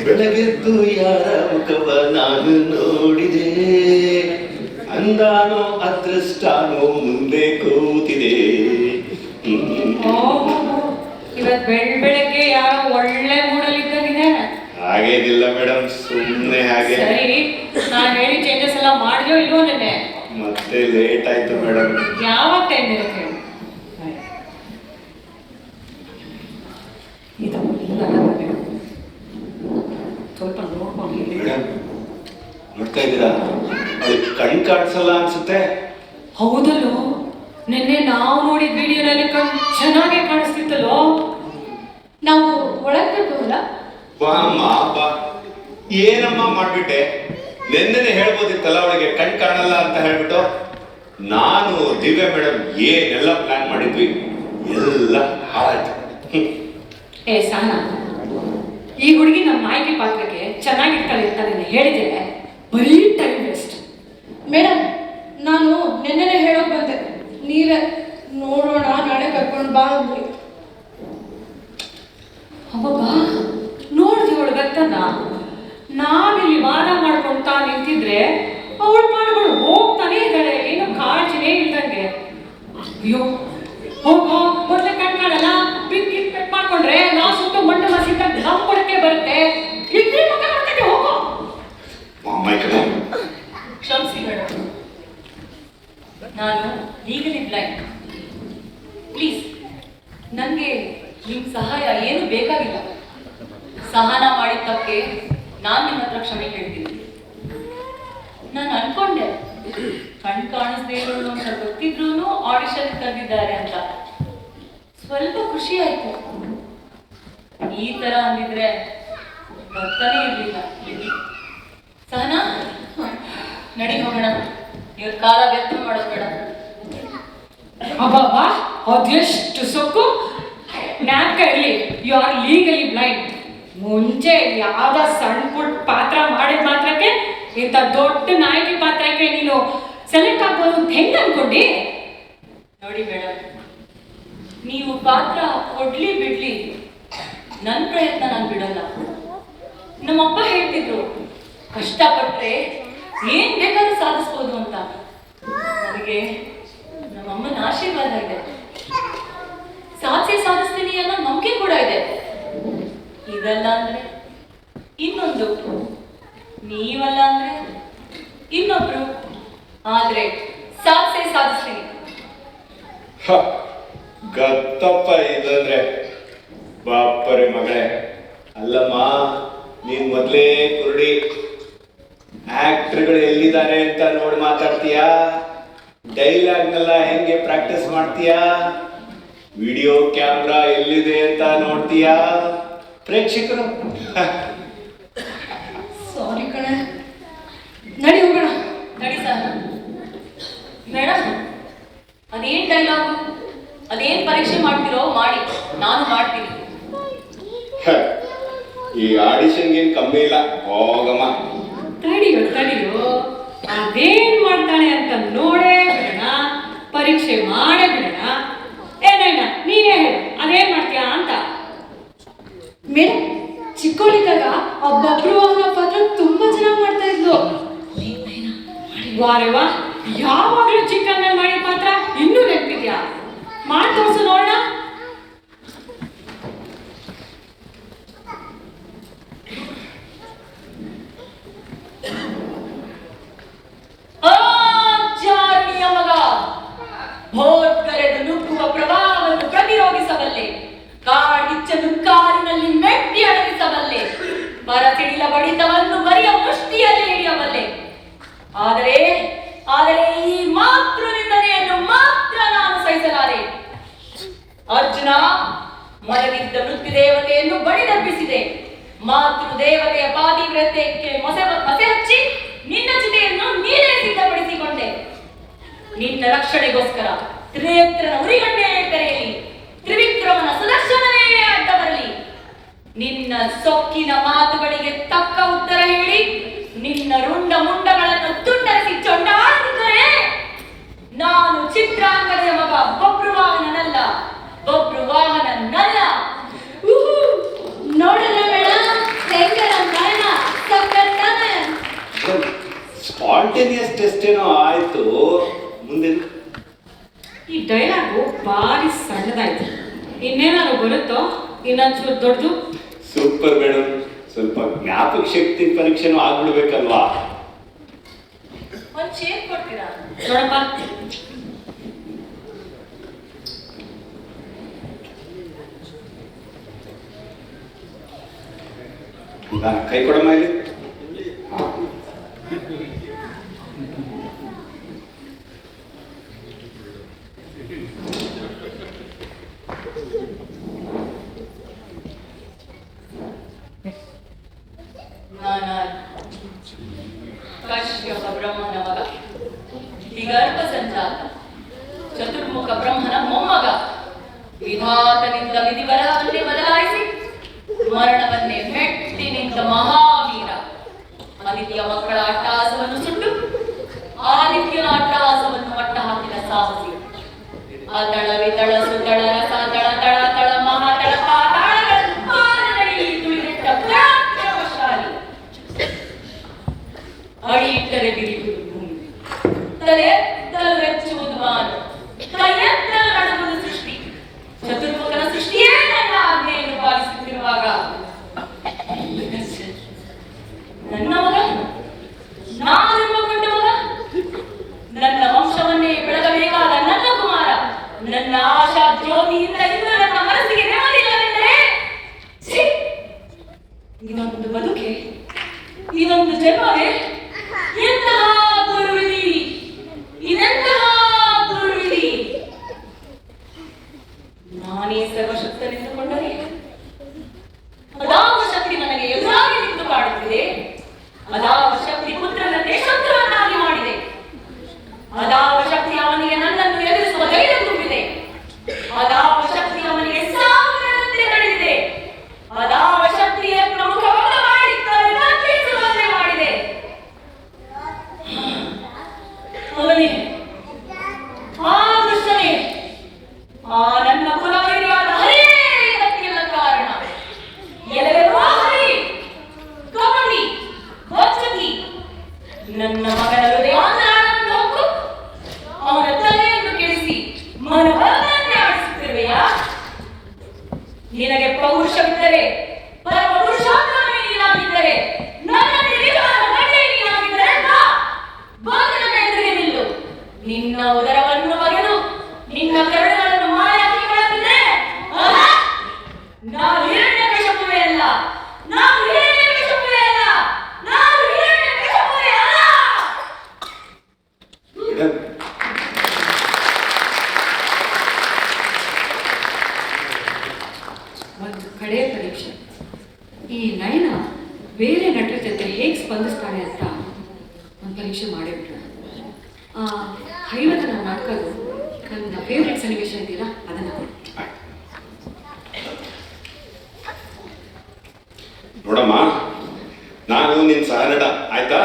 ಬೆಳಗೆದ್ದು ಯಾರ ಮುಖವ ನಾನು ನೋಡಿದೆ, ಅಂದಾನೋ ಅದೃಷ್ಟಾನೋ ಮುಂದೆ ಕೂತಿದೆ. ಇವತ್ ಬೆಳಗ್ಗೆ ಯಾರೋ ಒಳ್ಳೆ ಮೂಡಲ್ಲಿದ್ದಾಗಿದೆ. ಹಾಗೇನಿಲ್ಲ ಮೇಡಮ್, ಸುಮ್ಮನೆ ಹಾಗೆ. ಸರಿ, ನಾನು ಹೇಳಿ ಚೇಂಜಸ್ ಎಲ್ಲ ಮಾಡಿದ್ಯೋ ಇಲ್ವೋ ನೆನ್ನೆ? ಮತ್ತೆ ಲೇಟ್ ಆಯ್ತು ಮೇಡಮ್. ಯಾವಾಗ ಟೈಮ್ ಇರುತ್ತೆ ಹೇಳಿ? ಇದು ಸ್ವಲ್ಪ ನೋಡ್ಕೊಂಡು ಮೇಡಮ್, ನೋಡ್ತಾ ಇದ್ದೀರಾ, ಅವಳಿಗೆ ಕಣ್ ಕಾಣಿಸಲ್ಲ ಅನ್ಸುತ್ತೆ. ಹೌದಲ್ಲೋ, ನಿನ್ನೆ ನಾವು ನೋಡಿದ ವಿಡಿಯೋನಲ್ಲಿ ಕಣ್ ಚೆನ್ನಾಗೆ ಕಾಣಿಸ್ತಿತ್ತಲ್ಲೋ. ನಾವು ಒಳಗ್ ಬರ್ಬೋದಲ್ಲ? ಬಾ ಅಮ್ಮ ಬಾ. ಏನಮ್ಮ ಮಾಡ್ಬಿಟ್ಟೆ? ನೆನ್ನೆನೆ ಹೇಳ್ಬೋದಿತ್ತಲ್ಲ ಅವಳಿಗೆ ಕಣ್ ಕಾಣಲ್ಲ ಅಂತ ಹೇಳ್ಬಿಟ್ಟು. ನಾನು ದಿವ್ಯ ಮೇಡಮ್ ಏನೆಲ್ಲ ಪ್ಲಾನ್ ಮಾಡಿದ್ವಿ, ಎಲ್ಲ ಹಾಳಾಯ್ತು. ಏ ಸಹನಾ, ಈ ಹುಡುಗಿ ನಮ್ಮ ನಾಯಕಿ ಪಾತ್ರಕ್ಕೆ ಚೆನ್ನಾಗಿರ್ತಾಳೆ ಅಂತ ನೀನು ಹೇಳಿದೆ, ಬರೀ ಟೈಮ್ ವೇಸ್ಟ್. ಮೇಡಮ್, ನಾನು ನೆನ್ನೆನೆ ಹೇಳೋಕ್ ಬಂದೆ, ನೀವೇ ನೋಡೋಣ ನಾಳೆ ಕರ್ಕೊಂಡು ಬಾ ಅಂದ್ರಿ. ಅವಾಗ ನೋಡ್ದಿ ಒಳಗತ್ತನ ನಾವಿಲ್ಲಿ ವಾದ ಮಾಡ್ಕೊಂತಾ ನಿಂತಿದ್ರೆ ಅವಳು ಮಾಡ್ಕೊಂಡು ಹೋಗ್ತಾನೆ ಇದ್ದಾಳೆ, ಏನು ಕಾಳಜಿನೇ ಇಲ್ದಂಗೆ. ಅಯ್ಯೋ ಹೋಗೋ, ಮೊದಲೇ ಕಣ್ ಕಾಣಲ್ಲ, ಪಿಕ್ ಮಾಡ್ಕೊಂಡ್ರೆ ನಾವು ಸುತ್ತ ಮಣ್ಣು ಮಸಿತ ನಮ್ ಕೊಡಕ್ಕೆ ಬರುತ್ತೆ. ಇದ್ರೆ ಮಕ್ಕ ಮಾಡ್ಕೊಂಡು ಹೋಗೋ. ಅಮ್ಮ ಕಡೆ ಕ್ಷಮಿಸಿ ಮೇಡಮ್, ನಾನು ಲೀಗಲಿ ಬ್ಲೈಂಡ್. ಪ್ಲೀಸ್ ನನಗೆ ನಿಮ್ಮ ಸಹಾಯ ಏನು ಬೇಕಾಗಿಲ್ಲ. ಸಹನ ಮಾಡಿದ ತಪ್ಪೆ ನಾನು ನಿಮ್ಮ ಹತ್ರ ಕ್ಷಮೆ ಕೇಳ್ತೀನಿ. ನಾನು ಅನ್ಕೊಂಡೆ ಕಣ್ ಕಾಣಿಸ್ದೇ ಇರೋಳು ಅಂತ ಗೊತ್ತಿದ್ರು ಆಡಿಷನ್ ಕರೆದಿದ್ದಾರೆ ಅಂತ. ಸ್ವಲ್ಪ ಖುಷಿ ಆಯ್ತು. ಈ ತರ ಅಂದಿದ್ರೆ ಬರ್ತಾನೆ ಇರ್ಲಿಲ್ಲ. ಸಹನಾ, ನಡಿ ಹೋಗೋಣ. ಇವ್ರ ಕಾಲ ವ್ಯರ್ಥ ಮಾಡೋದು ಬೇಡ. ಅಬ್ಬಾ, ಅದೆಷ್ಟು ಸೊಕ್ಕು. ಜ್ಞಾಪಕ ಇರಲಿ, ಯು ಆರ್ ಲೀಗಲಿ ಬ್ಲೈಂಡ್. ಮುಂಚೆ ಯಾವ್ದ ಸಣ್ಣ ಪುಟ್ಟ ಪಾತ್ರ ಮಾಡಿದ ಮಾತ್ರಕ್ಕೆ ಇಂಥ ದೊಡ್ಡ ನಾಯಕಿ ಪಾತ್ರಕ್ಕೆ ನೀನು ಸೆಲೆಕ್ಟ್ ಆಗ್ಬೋದು ಅಂತ ಹೆಂಗ್ ಅನ್ಕೊಂಡಿ? ನೋಡಿ ಮೇಡಮ್, ನೀವು ಪಾತ್ರ ಕೊಡ್ಲಿ ಬಿಡ್ಲಿ, ನನ್ನ ಪ್ರಯತ್ನ ನಾನು ಬಿಡಲ್ಲ. ನಮ್ಮಪ್ಪ ಹೇಳ್ತಿದ್ರು, ಕಷ್ಟಪಟ್ಟರೆ ಏನ್ ಬೇಕಾದ್ರೂ ಸಾಧಿಸ್ಬೋದು ಅಂತ. ನನಗೆ ನಮ್ಮಮ್ಮನ ಆಶೀರ್ವಾದ ಇದೆ, ಸಾಧಿಸ್ತೀನಿ ಅನ್ನೋ ನಂಬಿಕೆ ಕೂಡ ಇದೆ. ಇದಲ್ಲ ಅಂದ್ರೆ ಇನ್ನೊಂದು, ನೀವಲ್ಲ ಅಂದ್ರೆ ಇನ್ನೊಬ್ರು, ಆದ್ರೆ ಸಾಧಿಸ್ತೀನಿ. ಗತ್ತಪ್ಪ ಇದಂದ್ರೆ. ಬಾಪರೆ ಮಗಳೇ, ಅಲ್ಲಮ್ಮ, ನೀನ್ ಮೊದ್ಲೇ ಕುರುಡಿ. ಆಕ್ಟರ್ಗಳು ಎಲ್ಲಿದ್ದಾರೆ ಅಂತ ನೋಡಿ ಮಾತಾಡ್ತೀಯಾ? ಡೈಲಾಗ್ನೆಲ್ಲ ಹೆಂಗೆ ಪ್ರಾಕ್ಟೀಸ್ ಮಾಡ್ತೀಯಾ? ವಿಡಿಯೋ ಕ್ಯಾಮ್ರಾ ಎಲ್ಲಿದೆ ಅಂತ ನೋಡ್ತೀಯಾ? ಪ್ರೇಕ್ಷಕರು ಸಾರಿ ಕಣೆ, ನಡಿ ಹೋಗೋಣ. ನಡಿ ಸರ್. ಮೇಡಮ್, ಅದೇನ್ ಡೈಲಾಗು, ಅದೇನ್ ಪರೀಕ್ಷೆ ಮಾಡ್ತಿರೋ ಮಾಡಿ, ನಾನು ಮಾಡ್ತೀನಿ. ಈ ಆಡಿಷನ್ಗೆ ಕಮ್ಮಿ ಇಲ್ಲ, ಹೋಗಮ್ಮ. ತಡಿಯೋ, ಅದೇನ್ ಮಾಡ್ತಾಳೆ ಅಂತ ನೋಡೇ ಬಿಡೋಣ, ಪರೀಕ್ಷೆ ಮಾಡೇ ಬಿಡೋಣ. ಏನೇನ ನೀನೇ ಹೇಳು, ಅದೇನ್ ಮಾಡ್ತೀಯಾ ಅಂತ. ಮೇಡಮ್, ಚಿಕ್ಕವಳಿದ್ದಾಗ ಒಬ್ಬೊಬ್ರು ಅವನ ಪಾತ್ರ ತುಂಬಾ ಚೆನ್ನಾಗಿ ಮಾಡ್ತಾ ಇದ್ಲು. ವಾರೆ ವಾ, ಯಾವಾಗ್ಲೂ ಚಿಕನ್ ಮೇಲೆ ಮಾಡಿದ ಪಾತ್ರ ಇನ್ನೂ ನೆನಪಿದ್ಯಾ? ಮಾಡಿ ತೋರ್ಸು ನೋಡೋಣ. ಜಾರಿಯ ಮಗ, ಭೋತ್ಕರೆದು ನುಗ್ಗುವ ಪ್ರಭಾವವನ್ನು ಪ್ರತಿರೋಧಿಸಬಲ್ಲೆ, ಕಾಡಿಚ್ಚನ್ನು ಕಾಲಿನಲ್ಲಿ ಮೆಟ್ಟಿ ಅಡಗಿಸಬಲ್ಲೆ, ಪರಸಿಡಿಲ ಬಡಿತವನ್ನು ಬರಿಯ ಮುಷ್ಟಿಯಲ್ಲಿ ಹಿಡಿಯಬಲ್ಲೆ. ಆದರೆ ಈ ಮಾತೃ ನಿಂದನೆಯನ್ನು ಮಾತ್ರ ನಾನು ಸಹಿಸಲಾರೆ. ಅರ್ಜುನ, ಮಲಗಿದ್ದ ಮೃತ್ಯುದೇವತೆಯನ್ನು ಬಡಿದಬ್ಬಿಸಿದೆ. ಮಾತೃ ದೇವತೆಯ ಪಾತಿವ್ರತ್ಯಕ್ಕೆ ಮೊಸೆ ಹಚ್ಚಿ ನಿನ್ನ ಚಿತೆಯನ್ನು ನೀನೇ ಸಿದ್ಧಪಡಿಸಿಕೊಂಡೆ. ನಿನ್ನ ರಕ್ಷಣೆಗೋಸ್ಕರ ತ್ರಿನೇತ್ರನ ಉರಿಗಣ್ಣೆ ಕರೆಯಲಿ, ತ್ರಿವಿಕ್ರಮನ ಸುದರ್ಶನವೇ ಅಡ್ಡ ಬರಲಿ. ನಿನ್ನ ಸೊಕ್ಕಿನ ಮಾತುಗಳಿಗೆ ತಕ್ಕ ಉತ್ತರ ಹೇಳಿ ನಿನ್ನ ರುಂಡ ಮುಂಡಗಳನ್ನು ತುಂಡರಿಸಿ ಚೊಂಡಾಡಿದರೆ ನಾನು ಚಿತ್ರಾಂಗನೆಯ ಮಗ ಬಬ್ರುವಾಹನನಲ್ಲ, ಬಬ್ರುವಾಹನನಲ್ಲ. ನೋಡಲ್ಲ ಬೇಡ, ಹೆಂಗರ ಕಾರಣ ಸಕ್ಕತ್ತಾನೆ. ಸ್ಪಾಂಟೇನಿಯಸ್ ಟೆಸ್ಟ್ ಏನೋ ಆಯ್ತು, ಮುಂದೆ ಈ ಡೈಲಾಗು ಭಾರಿ ಸಣ್ಣದಾಯ್ತು. ಇನ್ನೇನಾದ್ರು ಬರುತ್ತೋ ಇನ್ನೊಂಚೂರು ದೊಡ್ಡದು? ಸೂಪರ್ ಮೇಡಮ್, ಸ್ವಲ್ಪ ಜ್ಞಾಪಕ ಶಕ್ತಿ ಪರೀಕ್ಷೆನೂ ಆಗ್ಬಿಡ್ಬೇಕಲ್ವಾ? ಒಂದ್ ಚೇರ್ ಕೊಡ್ತೀರಾ ನೋಡಪ್ಪ? ಕೈ ಕೊಡಮ್ಮ ಇಲ್ಲಿ. ಕಶ್ಯಪ ಬ್ರಹ್ಮನ ಮಗ, ವಿಗರ್ಭ ಸಂಜಾತ, ಚತುರ್ಮುಖ ಬ್ರಹ್ಮನ ಮೊಮ್ಮಗ, ವಿಧಾತನಿಂದ ವಿಧಿ ಬರಹವನ್ನೇ ಬದಲಾಯಿಸಿ ಮರಣವನ್ನೇ ಮೆಟ್ಟಿ ನಿಂತ ಮಹಾವೀರ. ಅದಿತಿಯ ಮಕ್ಕಳ ಅಟ್ಟಹಾಸವನ್ನು ಸುಟ್ಟು ಆದಿತ್ಯನ ಅಟ್ಟಹಾಸವನ್ನು ಮಟ್ಟ ಹಾಕಿದ ಸಾಹಸಿ. ಅತಳ ವಿತಳ ಸುತಳ ರಸ ತಳ ತಳ ತಳ ಮಹಾತಳ ಪಾತಾಳಗಳನ್ನು ಪಾದದಲ್ಲಿ ತುಳಿದಿಟ್ಟ ಪರಾಕ್ರಮಶಾಲಿ. ಅಡಿ ಇಟ್ಟರೆ ಬಿರಿಯುವುದು ಭೂಮಿ, ತಲೆ ಎತ್ತಲು ವೆಚ್ಚುವುದು ಮಾನು, ಕೈಯೆತ್ತಲು ನಡುವುದು ಸೃಷ್ಟಿ. ಚತುರ್ಮುಖನ ಸೃಷ್ಟಿಯೇ ನನ್ನ ಆಜ್ಞೆಯನ್ನು ಪಾಲಿಸುತ್ತಿರುವಾಗ ನನ್ನ ಮಗ, ನಾನೆಂಬಕೊಂಡ ಮಗ, ನನ್ನ ವಂಶವನ್ನೇ ಬೆಳಗಬೇಕಾದ ನನ್ನ ಕುಮಾರ, ನನ್ನ ಆಶಾ ಜ್ಯೋತಿಯಿಂದ ಇಂದು ನನ್ನ ಮನಸ್ಸಿಗೆ ನೆಮ್ಮದಿಲ್ಲವೆಂದರೆ ಇದೊಂದು ಬದುಕೆ, ಇದೊಂದು ಜನ್ಮವೇ? ಎಂತಹ ದುರ್ವಿಧಿ, ಇದೆಂತಹ ದುರ್ವಿಧಿ! ನಾನೇ ಸರ್ವಶಕ್ತನೆಂದುಕೊಂಡರೆ ಅದಾವ ಶಕ್ತಿ ನನಗೆ ಎದುರಾಗಿ ನಿಂತು ಕಾಡುತ್ತಿದೆ. ಅದಾವ ಶಕ್ತಿ ಪುತ್ರನನ್ನೇ ಶತ್ರುವನ್ನಾಗಿ ಮಾಡಿದೆ. ಅದಾವ ಶಕ್ತಿ ಅವನಿಗೆ ನನ್ನನ್ನು ಎದುರಿಸುವ ಧೈರ್ಯ ತುಂಬಿದೆ. ಅದಾವ ಶಕ್ತಿ ಅವನಿಗೆ ಸಾವಿರಂತೆ ನಡೆದಿದೆ. ಅದಾವ ಶಕ್ತಿಯ ಪ್ರಮುಖವಾದ ಮಾಡಿ ತಪ್ಪಿಸುವಂತೆ ಮಾಡಿದೆ. ಅವನೇ, ಆ ದುಷ್ಟನೇ, ಆ ನನ್ನ ಕುಲವೈರಿಯಾದ ಹರೇ ಇದಕ್ಕೆಲ್ಲ ಕಾರಣ. ಎಲ್ಲರೂ ಹರಿ, ಕಬಡ್ಡಿ, ಬಚ್ಚಗಿ, ನನ್ನ ಮಗನ ಹೃದಯಾಂತರಾಳವನ್ನು ಹೊಕ್ಕು ಅವನ ತಲೆಯನ್ನು ಕೆಡಿಸಿ ಮನವನ್ನೇ ಆಡಿಸುತ್ತಿರುವೆಯಾ? ನಿನಗೆ ಪೌರುಷವಿದ್ದರೆ, ಪರಮ ಪುರುಷೋತ್ತಮನೇ ನೀನಾಗಿದ್ದರೆ, ನನ್ನ ನಿಜವಾದ ಗಂಡೆ ನೀನಾಗಿದ್ದರೆ ಬಂದು ನನ್ನ ಎದುರಿಗೆ ನಿಲ್ಲು. ನಿನ್ನ ಉದರವನ್ನು ಬಗೆದು ನಿನ್ನ ಕರುಳುಗಳನ್ನು ಮಾಯ ಹಾಕಿಕೊಳ್ಳುತ್ತಿದ್ದೆ. ನಾನು ಹಿರಣ್ಯಕಶಿಪುವೇ ಅಲ್ಲ, ನಾನು ಹಿರಣ್ಯಕಶಿಪುವೇ ಅಲ್ಲ, ನಾನು ಹಿರಣ್ಯಕಶಿಪುವೇ ಅಲ್ಲ. ಒಂದು ಕಡೆ ಪರೀಕ್ಷೆ. ಈ ನಯನ ಬೇರೆ ನಟರ ಜೊತೆ ಹೇಗೆ ಸ್ಪಂದಿಸ್ತಾನೆ ಅಂತ ಒಂದು ಪರೀಕ್ಷೆ ಮಾಡೇ ಬಿಟ್ಟಣ. ಹೈವದನ ನಾಟಕದು ನನ್ನ ಫೇವ್ರೆಟ್ ಸನ್ನಿವೇಶ ಇದೆಯಲ್ಲ ಅದನ್ನ ನೋಡಮ್ಮ, ನಾನು ನಿನ್ ಸಹನಟ ಆಯ್ತಾ?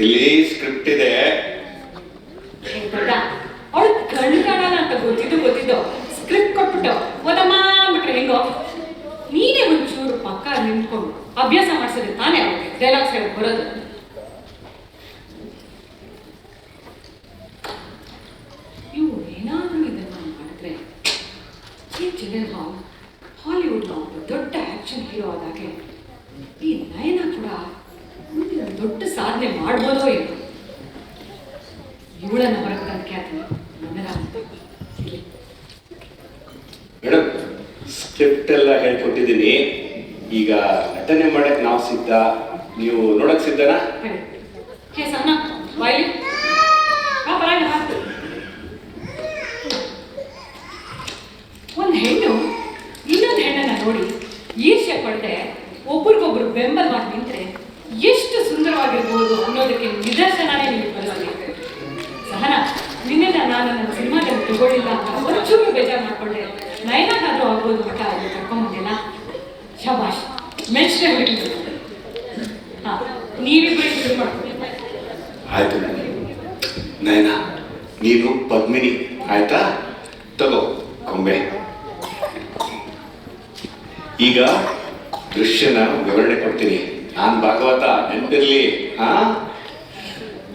ಇಲ್ಲಿ ಸ್ಕ್ರಿಪ್ಟ್ ಇದೆ. ಅವಳು ಕಣ್ಣು ಕಾಣಲ್ಲ ಅಂತ ಗೊತ್ತಿದ್ದು ಸ್ಕ್ರಿಪ್ಟ್ ಕೊಟ್ಬಿಟ್ಟು ಓದಮ್ಮ ಅಂದ್ಬಿಟ್ರೆ ಹೆಂಗೋ? ನೀನೇ ಒಂಚೂರು ಪಕ್ಕ ನಿಂತ್ಕೊಂಡು ಅಭ್ಯಾಸ ಮಾಡಿಸಿದ್ರೆ ತಾನೇ ಅವಳಿಗೆ ಡೈಲಾಗ್ಸ್ ಹೇಳಿ ಬರೋದು. ಜಿಲೆನ್ಹಾಲ್ ಹಾಲಿವುಡ್ನ ಒಬ್ಬ ದೊಡ್ಡ ಆಕ್ಷನ್ ಹೀರೋ ಆದಾಗೆ ಈ ನಯನ ಕೂಡ ಮುಂದಿನ ದೊಡ್ಡ ಸಾಧನೆ ಮಾಡ್ಬೋದೋ ಇಲ್ಲ. ಇವಳನ್ನ ಹೊರಗೆ ತಂದ ಖ್ಯಾತಿ ನನ್ನದ ಅಂತ. ಮೇಡಮ್, ಸ್ಕ್ರಿಪ್ಟ್ ಎಲ್ಲ ಹೇಳ್ಕೊಟ್ಟಿದ್ದೀನಿ. ಈಗ ನಟನೆ ಮಾಡಕ್ ನಾವು ಸಿದ್ಧ, ನೀವು ನೋಡಕ್ ಸಿದ್ಧನಾ? ಹೇ ಸಣ್ಣ ಬಾಯ್ಲಿ ಬರಾಗ. ಒಂದು ಹೆಣ್ಣು ಇನ್ನೊಂದು ಹೆಣ್ಣನ್ನ ನೋಡಿ ಈರ್ಷ್ಯೆ ಪಡೆದೆ ಒಬ್ರಿಗೊಬ್ರು ಬೆಂಬಲವಾಗಿ ನಿಂತರೆ ಎಷ್ಟು ಸುಂದರವಾಗಿರ್ಬೋದು ಅನ್ನೋದಕ್ಕೆ ನಿದರ್ಶನನೇ ನಿಮಗೆ ಬರಲಿಲ್ಲ. ಸಹನ, ನಿನ್ನೆಲ್ಲ ನಾನು ನನ್ನ ಸಿನಿಮಾದಲ್ಲಿ ತಗೊಳ್ಳಿಲ್ಲ ಅಂತ ಒಂಚೂರು ಬೇಜಾರು ಮಾಡ್ಕೊಂಡೆ. ನಯನಾಗಾದ್ರೂ ಆಗ್ಬೋದು ಮಠ ಅಲ್ಲಿ ಕರ್ಕೊಂಬಂದಿಲ್ಲ. ಶಬಾಷ್, ಮೆಚ್ಚೆ ಹುಡುಗಿದ್ರು. ಹಾ, ನೀವಿಬ್ಬರು ಶುರು ಮಾಡ್ಕೊಳ್ಳಿ. ಆಯ್ತು ನಯನ, ನೀನು ಪದ್ಮಿನಿ ಆಯ್ತಾ? ತಗೋ ಕೊಂಬೆ. ಈಗ ದೃಶ್ಯನ ವಿವರಣೆ ಕೊಡ್ತೀನಿ. ನಾನು ಭಾಗವತ ನೆನಪಿರ್ಲಿ.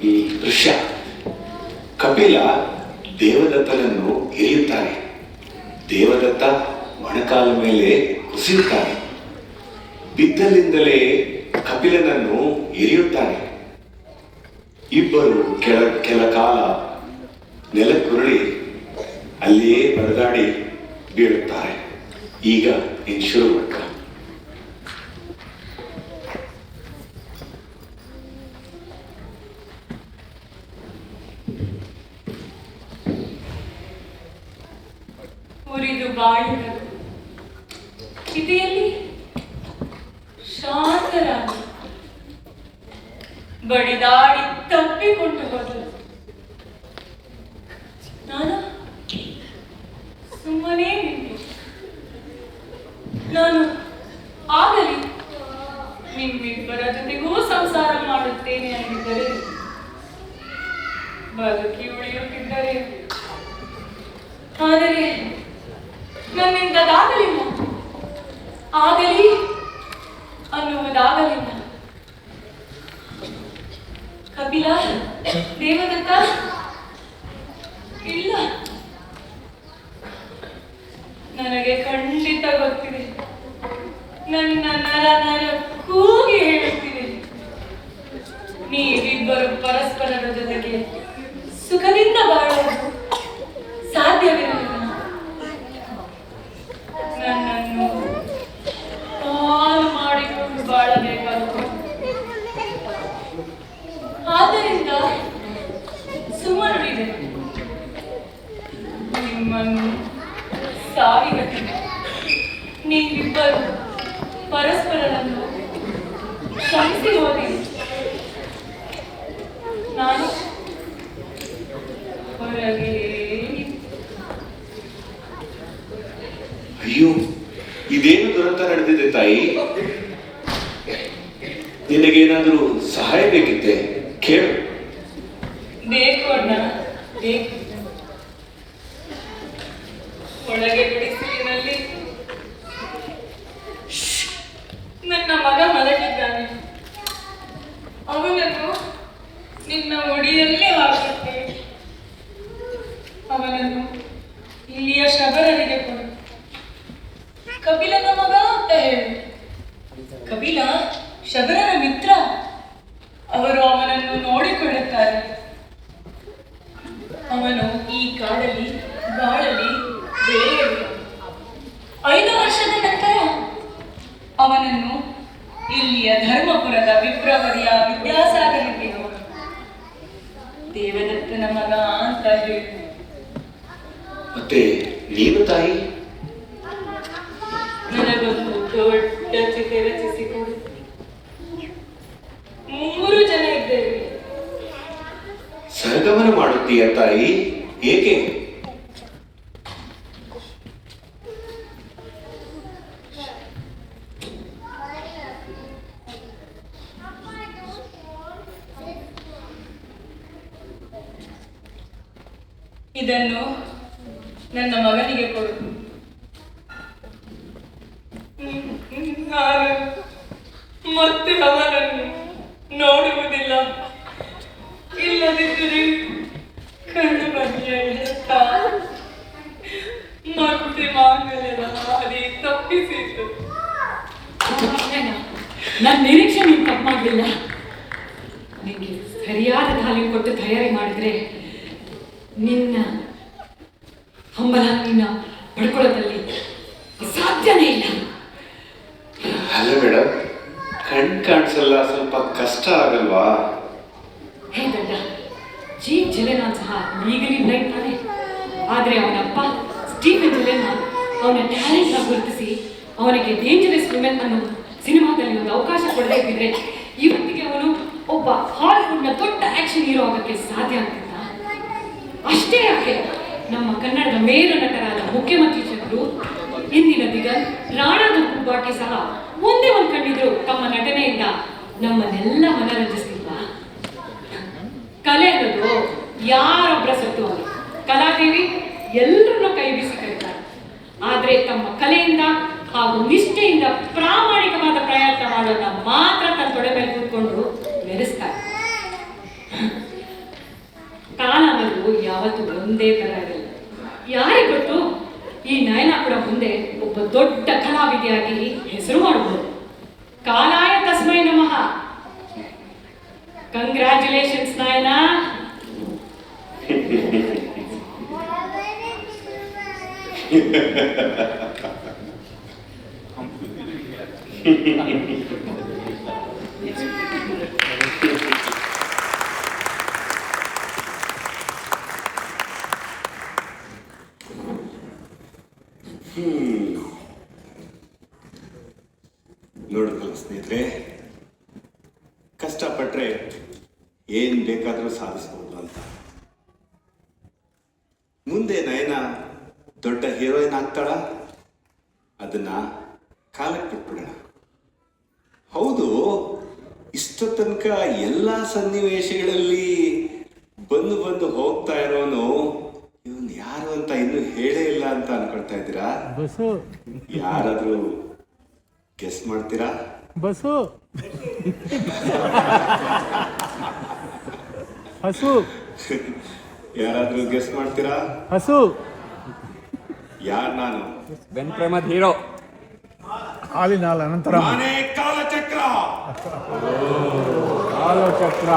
ಈ ದೃಶ್ಯ, ಕಪಿಲ ದೇವದತ್ತನನ್ನು ಎರಿಯುತ್ತಾನೆ. ದೇವದತ್ತ ಮೊಣಕಾಲ ಮೇಲೆ ಕುಸಿಯುತ್ತಾನೆ. ಬಿದ್ದಲಿಂದಲೇ ಕಪಿಲನನ್ನು ಎರಿಯುತ್ತಾನೆ. ಇಬ್ಬರು ಕೆಲ ಕಾಲ ನೆಲಕ್ಕುರುಳಿ ಅಲ್ಲಿಯೇ ಬಡದಾಡಿ ಬೀಳುತ್ತಾರೆ. ಈಗ ನೀನು ಶುರು ಮಾಡ್ಕ. ಉರಿದು ಬಾಳಿದರು ಸ್ಥಿತಿಯಲ್ಲಿ ಶಾಂತರಾಗಿ ಬಡಿದಾಡಿ ತಪ್ಪಿಕೊಂಡು ಹೋದರು. ನಾನು ಸುಮ್ಮನೆ ನಿಂತು, ನಾನು ಆಗಲಿ ನಿಮ್ಮಿಬ್ಬರ ಜೊತೆಗೂ ಸಂಸಾರ ಮಾಡುತ್ತೇನೆ ಅಂದಿದ್ದರೆ, ಬದುಕಿ ಉಳಿಯುತ್ತಿದ್ದರೆ. ಆದರೆ ನನ್ನಿಂದದಾಗಲಿಲ್ಲ, ಆಗಲಿ ಅನ್ನುವುದಾಗಲಿಲ್ಲ. ಕಪಿಲ, ದೇವದತ್ತ, ಇಲ್ಲ, ನನಗೆ ಖಂಡಿತ ಗೊತ್ತಿದೆ. ನನ್ನ ನರ ನರ ಕೂಗಿ ಹೇಳುತ್ತಿದೆ, ನೀವಿಬ್ಬರು ಪರಸ್ಪರರ ಜೊತೆಗೆ ಸುಖದಿಂದ ಬಾಳಲು ಸಾಧ್ಯವಿರಲಿಲ್ಲ. ನನ್ನನ್ನು ಕಾಲು ಮಾಡಿಕೊಂಡು ಬಾಳಬೇಕಾಗುತ್ತದೆ. ಆದ್ದರಿಂದ ಸುಮ್ಮನುಳಿದೆ. ನಿಮ್ಮನ್ನು ಸಾವಿಗಟ್ಟಿದೆ. ನೀವಿಬ್ಬರು ಪರಸ್ಪರರನ್ನು ಕ್ಷಮಿಸಿ ಹೋದಿ. ನಾನು ಹೊರಗೆ. ಅಯ್ಯೋ, ಇದೇನು ದುರಂತ ನಡೆದಿದೆ ತಾಯಿ? ನಿನಗೇನಾದರೂ ಸಹಾಯ ಬೇಕಿತ್ತೆ? ಕೇಳು. ಬೇಕು ಅಣ್ಣ, ಬೇಕು. ಒಳಗೆ ಬಿಡಿಸಿಲಿನಲ್ಲಿ ನನ್ನ ಮಗ ಮಲಗಿದ್ದಾನೆ. ಅವನನ್ನು ನಿನ್ನ ಒಡಿಯಲ್ಲೇ ಹಾಕುತ್ತೇನೆ. ಅವನನ್ನು ಇಲ್ಲಿಯ ಶಬರರಿಗೆ ಕೊಡು. ಕಪಿಲನ ಮಗ ಅಂತ ಹೇಳಿ. ಕಪಿಲ ಶಬರನ ಮಿತ್ರ. ಅವರು ಅವನನ್ನು ನೋಡಿಕೊಳ್ಳುತ್ತಾರೆ. ಅವನು ಈ ಕಾಡಲ್ಲಿ ಬಾಳಲಿ ಬೆಳೆಯಲಿ. 5 ವರ್ಷದ ನಂತರ ಅವನನ್ನು ಇಲ್ಲಿಯ ಧರ್ಮಪುರದ ವಿಪ್ರವರಿಯ ವಿದ್ಯಾಸಾಗರಕ್ಕೆ ಹೋಗ. ದೇವದತ್ತನ ಮಗ ಅಂತ ಹೇಳಿ. ಮತ್ತೆ ನೀನು ತಾಯಿ? ನನಗೊಂದು ದೊಡ್ಡ ಚಿತೆ ರಚಿಸಿಕೊಡು. 3 ಜನ ಇದ್ದೇವೆ. ಸಹಗಮನ ಮಾಡುತ್ತೀಯ ತಾಯಿ? ಏಕೆ? ಇದನ್ನು ನನ್ನ ಮಗನಿಗೆ ಕೊಡು. ನಾನು ಮತ್ತೆ ಅವನನ್ನು ನೋಡುವುದಿಲ್ಲ. ಇಲ್ಲದಿದ್ದರೆ ಕಣ್ಣು ಬಗೆಯ ಮತ್ತೆ ಮಾಂಗಲ್ಯದ ನನ್ನ ನಿರೀಕ್ಷೆ ನೀನು ತಪ್ಪು ಮಾಡಲಿಲ್ಲ. ನಿನಗೆ ಸರಿಯಾದ ತಾಲೀಮು ಕೊಟ್ಟು ತಯಾರಿ ಮಾಡಿದ್ರೆ ನಿನ್ನ ಹಂಬಲ ನಿನ್ನ ಪಡ್ಕೊಳ್ಳೋದ್ರಲ್ಲಿ ಸಾಧ್ಯನೇ ಇಲ್ಲ. ಅಲ್ಲ ಮೇಡಮ್, ಕಣ್ ಕಾಣಿಸಲ್ಲ, ಸ್ವಲ್ಪ ಕಷ್ಟ ಆಗಲ್ವಾ? ಹೇಗಲ್ಲ, ಜೀನ್ ಜೆಲೆನಾನ್ ಸಹ ಲೀಗಲಿ ಬ್ಲೈಂಡ್ ತಾನೆ. ಆದರೆ ಅವನಪ್ಪ ಸ್ಟೀಫನ್ ಜೆಲೆನಾನ್ ಅವನ ಟ್ಯಾಲೆಂಟ್ನ ಗುರುತಿಸಿ ಅವನಿಗೆ ಡೇಂಜರಸ್ ವುಮೆನ್ ಅನ್ನೋ ಸಿನಿಮಾದಲ್ಲಿ ಒಂದು ಅವಕಾಶ ಕೊಡದೇ ಇದ್ದಿದ್ರೆ ಇವತ್ತಿಗೆ ಅವನು ಒಬ್ಬ ಹಾಲಿವುಡ್ನ ದೊಡ್ಡ ಆಕ್ಷನ್ ಹೀರೋ ಆಗೋಕ್ಕೆ ಸಾಧ್ಯ ಆಗ್ತಿದ್ದ. ಅಷ್ಟೇ ಯಾಕೆ, ನಮ್ಮ ಕನ್ನಡದ ಮೇರು ನಟರಾದ ಮುಖ್ಯಮಂತ್ರಿ ಚಂದ್ರು, ಇಂದಿನ ದಿಗಂತ್, ರಾಣಾದ ಕುಬ್ಬಾಟಿ ಸಹ ಒಂದೇ ಒಂದು ಕಂಡಿದ್ರು ತಮ್ಮ ನಟನೆಯಿಂದ ನಮ್ಮನ್ನೆಲ್ಲ ಮನರಂಜಿಸ್ತಿಲ್ವಾ? ಕಲೆ ಅನ್ನೋದು ಯಾರೊಬ್ಬರ ಸತ್ತು ಅವರು. ಕಲಾದೇವಿ ಎಲ್ಲರನ್ನೂ ಕೈ ಬೀಸಿ ಕರೀತಾರೆ. ಆದರೆ ತಮ್ಮ ಕಲೆಯಿಂದ ಹಾಗೂ ನಿಷ್ಠೆಯಿಂದ ಪ್ರಾಮಾಣಿಕವಾದ ಪ್ರಯತ್ನ ಮಾಡೋದನ್ನ ಮಾತ್ರ ತನ್ನ ತೊಡೆ ಮೇಲೆ ಕೂತ್ಕೊಂಡು ಮೆರೆಸ್ತಾರೆ. ಕಾಲ ಅನ್ನೋದು ಯಾವತ್ತೂ ಒಂದೇ ತರ ಇರಲ್ಲ. ಯಾರಿಗೆ ಗೊತ್ತು, ಈ ನಯನ ಕೂಡ ಮುಂದೆ ಒಬ್ಬ ದೊಡ್ಡ ಕಲಾವಿದೆಯಾಗಿ ಹೆಸರು ಮಾಡಬಹುದು. ಕಾಲಾಯ ತಸ್ಮೈ ನಮಃ. ಕಂಗ್ರ್ಯಾಚುಲೇಷನ್ಸ್ ನಯನ. ನೋಡಿದ್ರಲ್ಲ ಸ್ನೇಹಿತರೆ, ಕಷ್ಟಪಟ್ರೆ ಏನ್ ಬೇಕಾದರೂ ಸಾಧಿಸಬಹುದು ಅಂತ. ಮುಂದೆ ನಯನ ದೊಡ್ಡ ಹೀರೋಯಿನ್ ಆಗ್ತಾಳ, ಅದನ್ನ ಕಾಲಕ್ಕೆ ಬಿಟ್ಬಿಡೋಣ. ಹೌದು, ಇಷ್ಟು ತನಕ ಎಲ್ಲ ಸನ್ನಿವೇಶಗಳಲ್ಲಿ ಬಂದು ಬಂದು ಹೋಗ್ತಾ ಇರೋನು ಇವನ್ ಯಾರು ಅಂತ ಇನ್ನೂ ಹೇಳೇ ಇಲ್ಲ ಅಂತ ಅನ್ಕೊಳ್ತಾ ಇದ್ದೀರಾ? ಬಸ್ಸು ಯಾರಾದ್ರೂ ಗೆಸ್ ಮಾಡ್ತೀರಾ? ಬಸ್ಸು ಹಸು ಯಾರಾದ್ರೂ ಗೆಸ್ ಮಾಡ್ತೀರಾ? ಹಸು ಯಾರು ನಾನು? ಬೆನ್ ಪ್ರೇಮದ ಹೀರೋ ಹಾಲಿನ ಅನಂತರ ನಾನೇ ಕಾಲಚಕ್ರ. ಕಾಲಚಕ್ರ.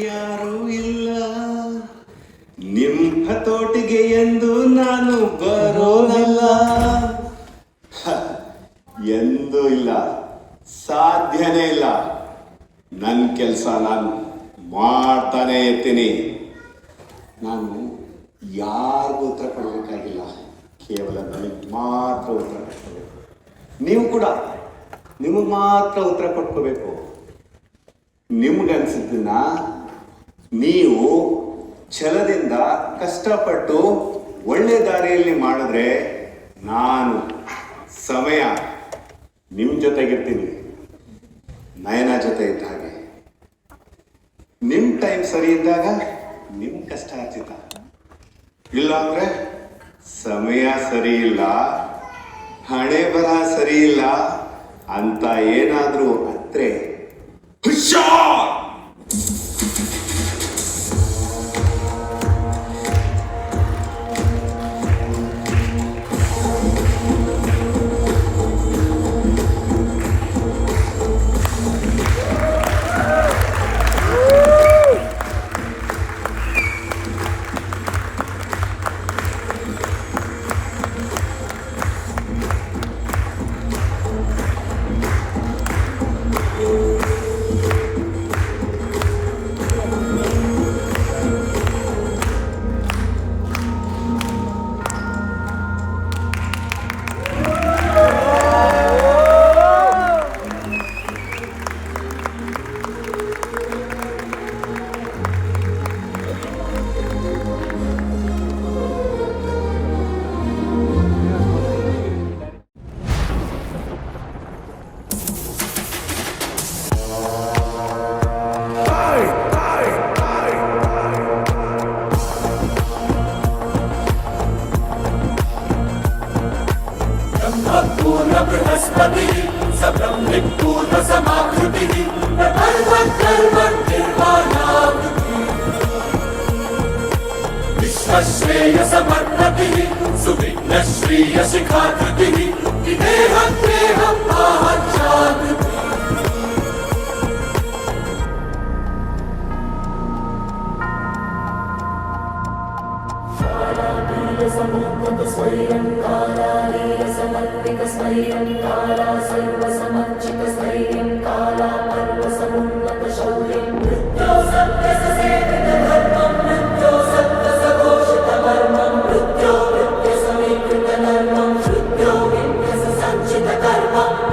ಯಾರು ಇಲ್ಲ ನಿಮ್ ಹತೋಟಿಗೆ ಎಂದು ನಾನು ಬರೋನಲ್ಲ. ಎಂದೂ ಇಲ್ಲ, ಸಾಧ್ಯನೇ ಇಲ್ಲ. ನನ್ನ ಕೆಲಸ ನಾನು ಮಾಡ್ತಾನೆ ಇರ್ತೀನಿ. ನಾನು ಯಾರಿಗೂ ಉತ್ತರ ಕೊಡಬೇಕಾಗಿಲ್ಲ, ಕೇವಲ ನನಗೆ ಮಾತ್ರ ಉತ್ತರ ಕೊಡ್ಕೋಬೇಕು. ನೀವು ಕೂಡ ನಿಮಗೆ ಮಾತ್ರ ಉತ್ತರ ಕೊಟ್ಕೋಬೇಕು. ನಿಮ್ಗನ್ಸಿದ್ದನ್ನ ನೀವು ಛಲದಿಂದ ಕಷ್ಟಪಟ್ಟು ಒಳ್ಳೆ ದಾರಿಯಲ್ಲಿ ಮಾಡಿದ್ರೆ ನಾನು ಸಮಯ ನಿಮ್ಮ ಜೊತೆಗಿರ್ತೀನಿ, ನಯನ ಜೊತೆ ಇದ್ದ ಹಾಗೆ. ನಿಮ್ಮ ಟೈಮ್ ಸರಿ ಇದ್ದಾಗ ನಿಮ್ಮ ಕಷ್ಟ ಅರ್ಜಿತ, ಇಲ್ಲ ಅಂದ್ರೆ ಸಮಯ ಸರಿ ಇಲ್ಲ, ಹಣೆ ಬರಹ ಸರಿ ಇಲ್ಲ ಅಂತ ಏನಾದ್ರೂ ಅಂದ್ರೆ ಹುಷಾರ್. सरस्वती सब्रह्मिक पूर्ण समाकृति कर्म निर्वाणाकृति विश्वश्रेय समर्पति सुविघ्न श्रीय शिखाकृति देहं देहं महाजागृति स्वयं कालालेय समर्पित स्वयं काला सर्वसमर्चित स्वयं काला पर्व समुन्नत शौर्यं मृत्यो सत्य ससेवित धर्मं मृत्यो सत्य सघोषित कर्मं मृत्यो मृत्य समीकृत नर्मं मृत्यो विन्य संचित कर्मम्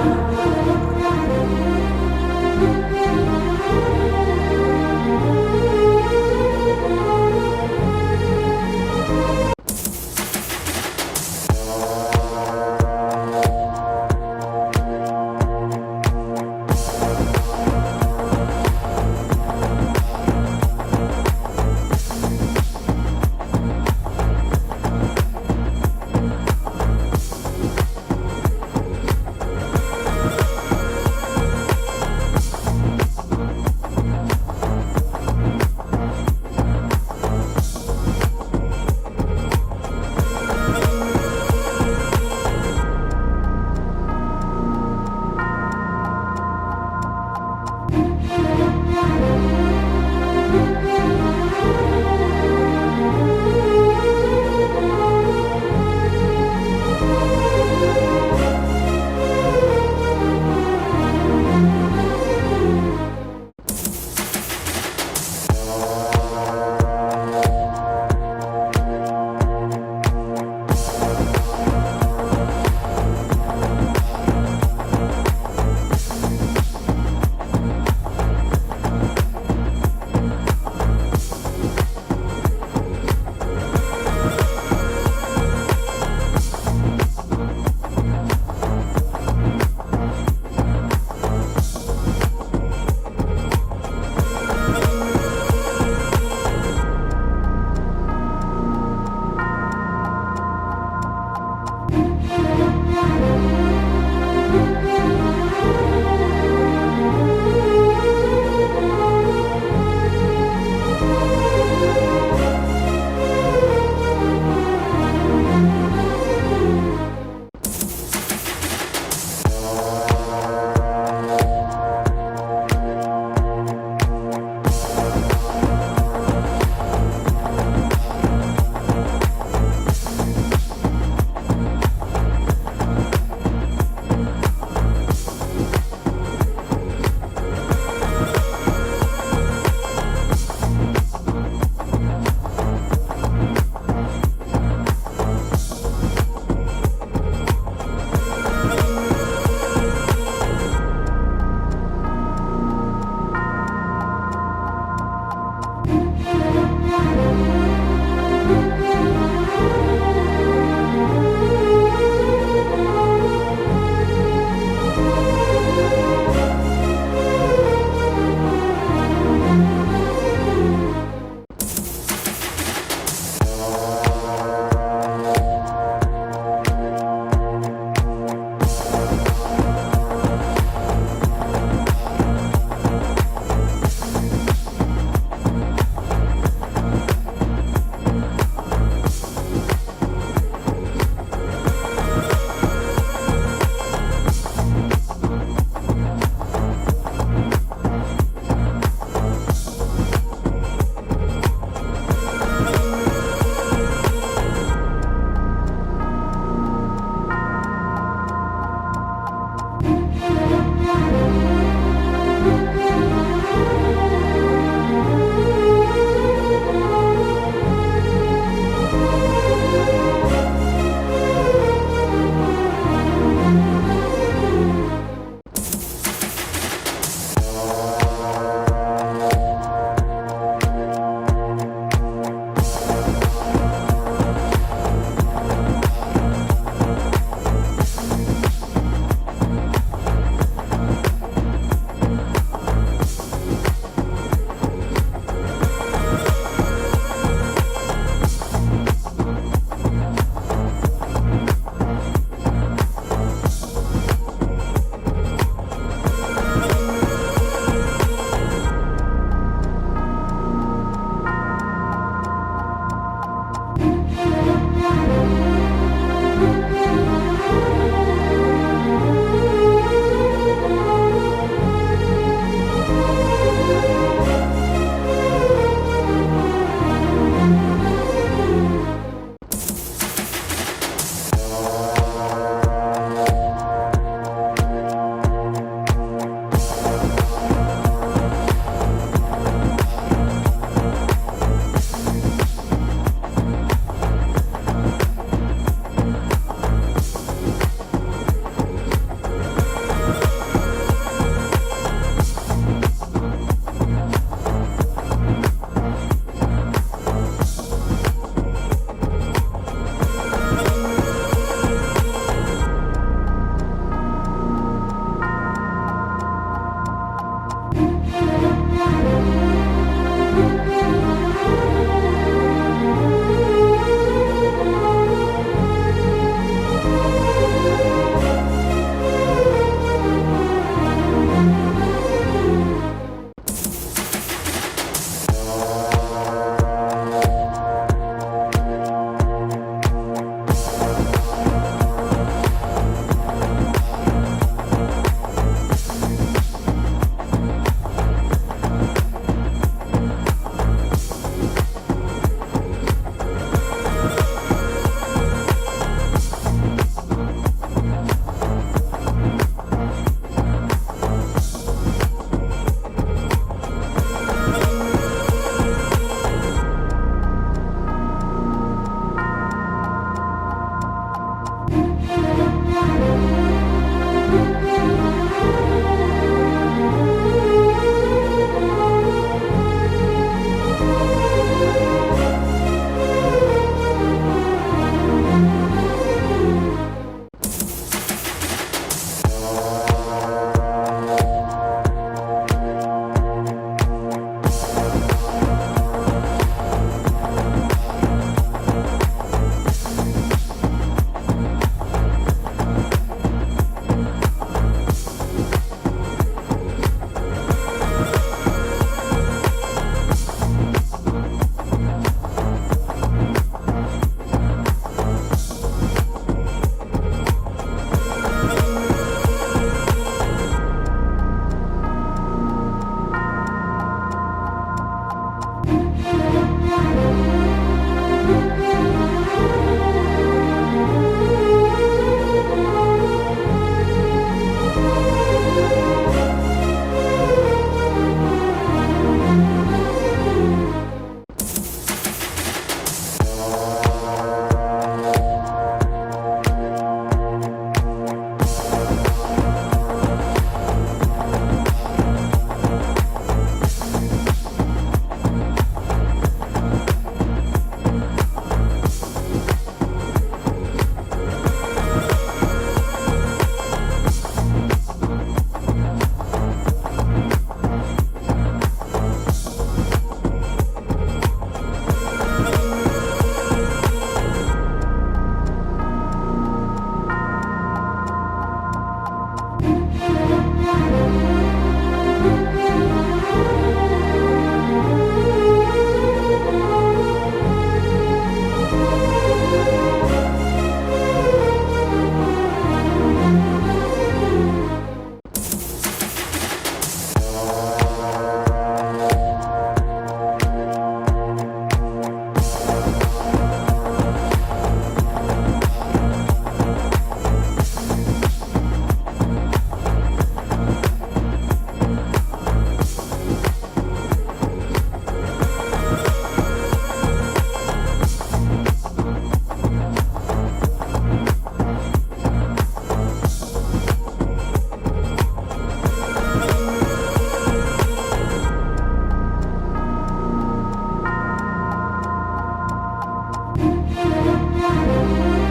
Thank you.